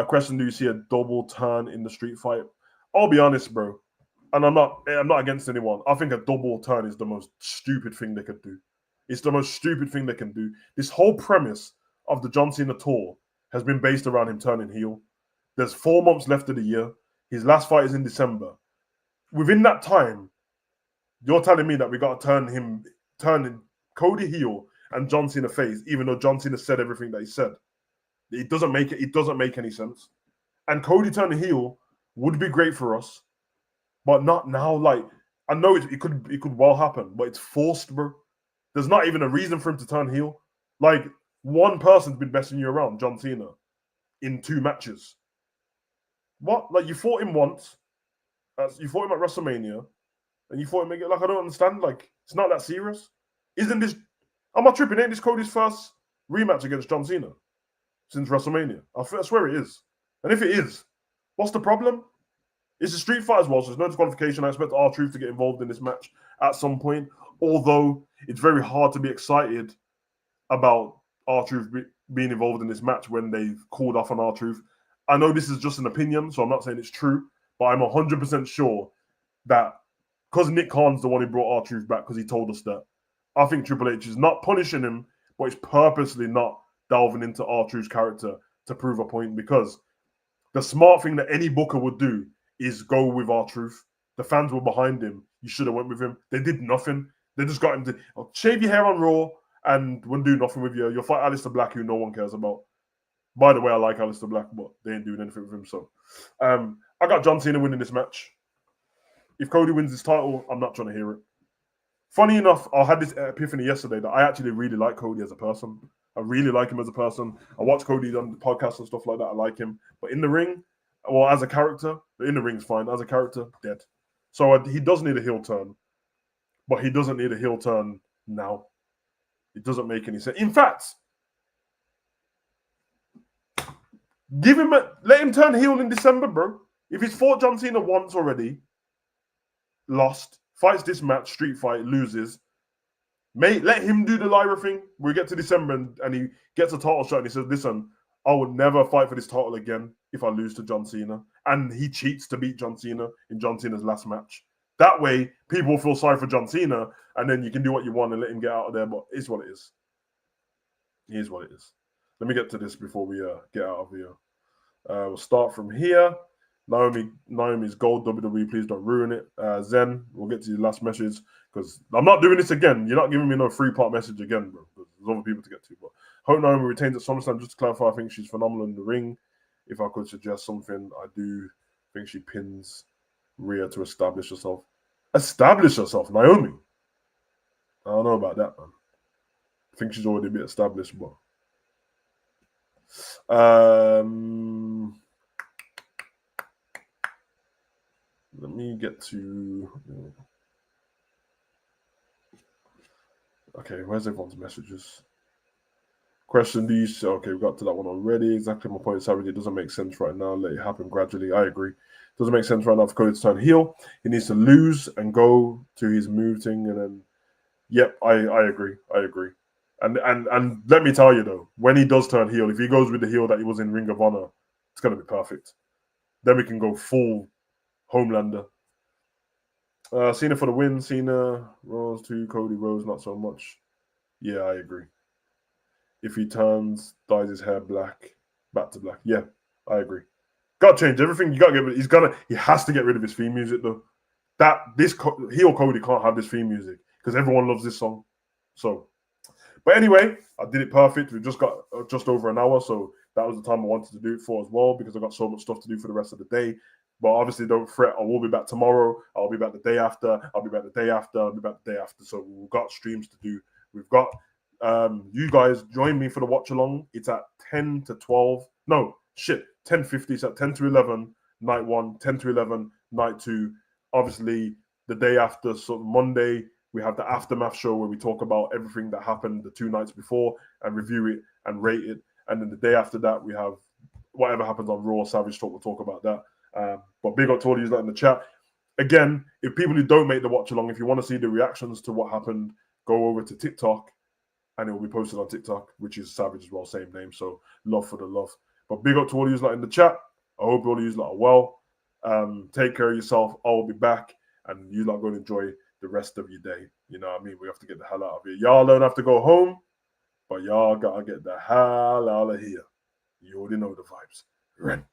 Question: do you see a double turn in the street fight? I'll be honest, bro. And I'm not against anyone. I think a double turn is the most stupid thing they could do. It's the most stupid thing they can do. This whole premise of the John Cena tour has been based around him turning heel. There's 4 months left of the year. His last fight is in December. Within that time, you're telling me that we got to turn Cody heel and John Cena face, even though John Cena said everything that he said. It doesn't make any sense. And Cody turning heel would be great for us. But not now. Like, I know it could well happen, but it's forced, bro. There's not even a reason for him to turn heel. Like, one person's been messing you around, John Cena, in 2 matches. What? Like, you fought him once. You fought him at WrestleMania, and you fought him again. Like, I don't understand. Like, it's not that serious. Isn't this? Am I tripping? Ain't this Cody's first rematch against John Cena since WrestleMania? I swear it is. And if it is, what's the problem? It's a street fight as well, so there's no disqualification. I expect R-Truth to get involved in this match at some point, although it's very hard to be excited about R-Truth being involved in this match when they've called off on R-Truth. I know this is just an opinion, so I'm not saying it's true, but I'm 100% sure that because Nick Khan's the one who brought R-Truth back because he told us that, I think Triple H is not punishing him, but it's purposely not delving into R-Truth's character to prove a point, because the smart thing that any booker would do is go with R-Truth. The fans were behind him. You should have went with him. They did nothing. They just got him to shave your hair on Raw and wouldn't do nothing with you. You'll fight Aleister Black, who no one cares about. By the way, I like Aleister Black, but they ain't doing anything with him. So I got John Cena winning this match. If Cody wins his title, I'm not trying to hear it. Funny enough, I had this epiphany yesterday that I actually really like Cody as a person. I really like him as a person. I watch Cody on the podcast and stuff like that. I like him. But in the ring, well, as a character, in the ring's fine. As a character, dead. So he does need a heel turn. But he doesn't need a heel turn now. It doesn't make any sense. In fact, let him turn heel in December, bro. If he's fought John Cena once already, lost, fights this match, street fight, loses, let him do the Lyra thing. We get to December and he gets a title shot and he says, listen, I would never fight for this title again if I lose to John Cena. And he cheats to beat John Cena in John Cena's last match. That way, people will feel sorry for John Cena, and then you can do what you want and let him get out of there. But it's what it is. It is what it is. Let me get to this before we get out of here. We'll start from here. Naomi's gold, WWE, please don't ruin it. Zen, we'll get to your last message, because I'm not doing this again. You're not giving me no 3-part message again, bro. There's other people to get to. But hope Naomi retains at SummerSlam. Just to clarify, I think she's phenomenal in the ring. If I could suggest something, I do think she pins Rhea to establish herself. Establish herself, Naomi? I don't know about that, man. I think she's already a bit established, but let me get to... Okay, where's everyone's messages? Question, do you... Okay, we got to that one already. Exactly my point, Savage. It doesn't make sense right now. Let it happen gradually. I agree. It doesn't make sense right now for Cody to turn heel. He needs to lose and go to his move thing, and then... Yep, I agree. I agree. And let me tell you, though, when he does turn heel, if he goes with the heel that he was in Ring of Honor, it's going to be perfect. Then we can go full Homelander. Cena for the win. Cena, Rose 2, Cody Rose, not so much. Yeah, I agree. If he turns, dyes his hair black, back to black. Yeah, I agree. Got to change everything. You got to get. He has to get rid of his theme music though. He or Cody can't have this theme music because everyone loves this song. So, but anyway, I did it perfect. We just got just over an hour, so that was the time I wanted to do it for as well because I got so much stuff to do for the rest of the day. But obviously, don't fret. I will be back tomorrow. I'll be back the day after. I'll be back the day after. I'll be back the day after. So we've got streams to do. We've got you guys join me for the watch along. It's at 10 to 12. No, shit. 10:50. It's at 10 to 11. Night 1. 10 to 11. Night 2. Obviously, the day after, so Monday, we have the Aftermath show where we talk about everything that happened the 2 nights before and review it and rate it. And then the day after that, we have whatever happens on Raw, Savage Talk, we'll talk about that. But big up to all of you in the chat. Again, if people who don't make the watch along, if you want to see the reactions to what happened, go over to TikTok and it will be posted on TikTok, which is Savage as well, same name. So love for the love. But big up to all of you in the chat. I hope all of you are well. Take care of yourself. I will be back and you lot going to enjoy the rest of your day. You know what I mean? We have to get the hell out of here. Y'all don't have to go home, but y'all got to get the hell out of here. You already know the vibes. Ren.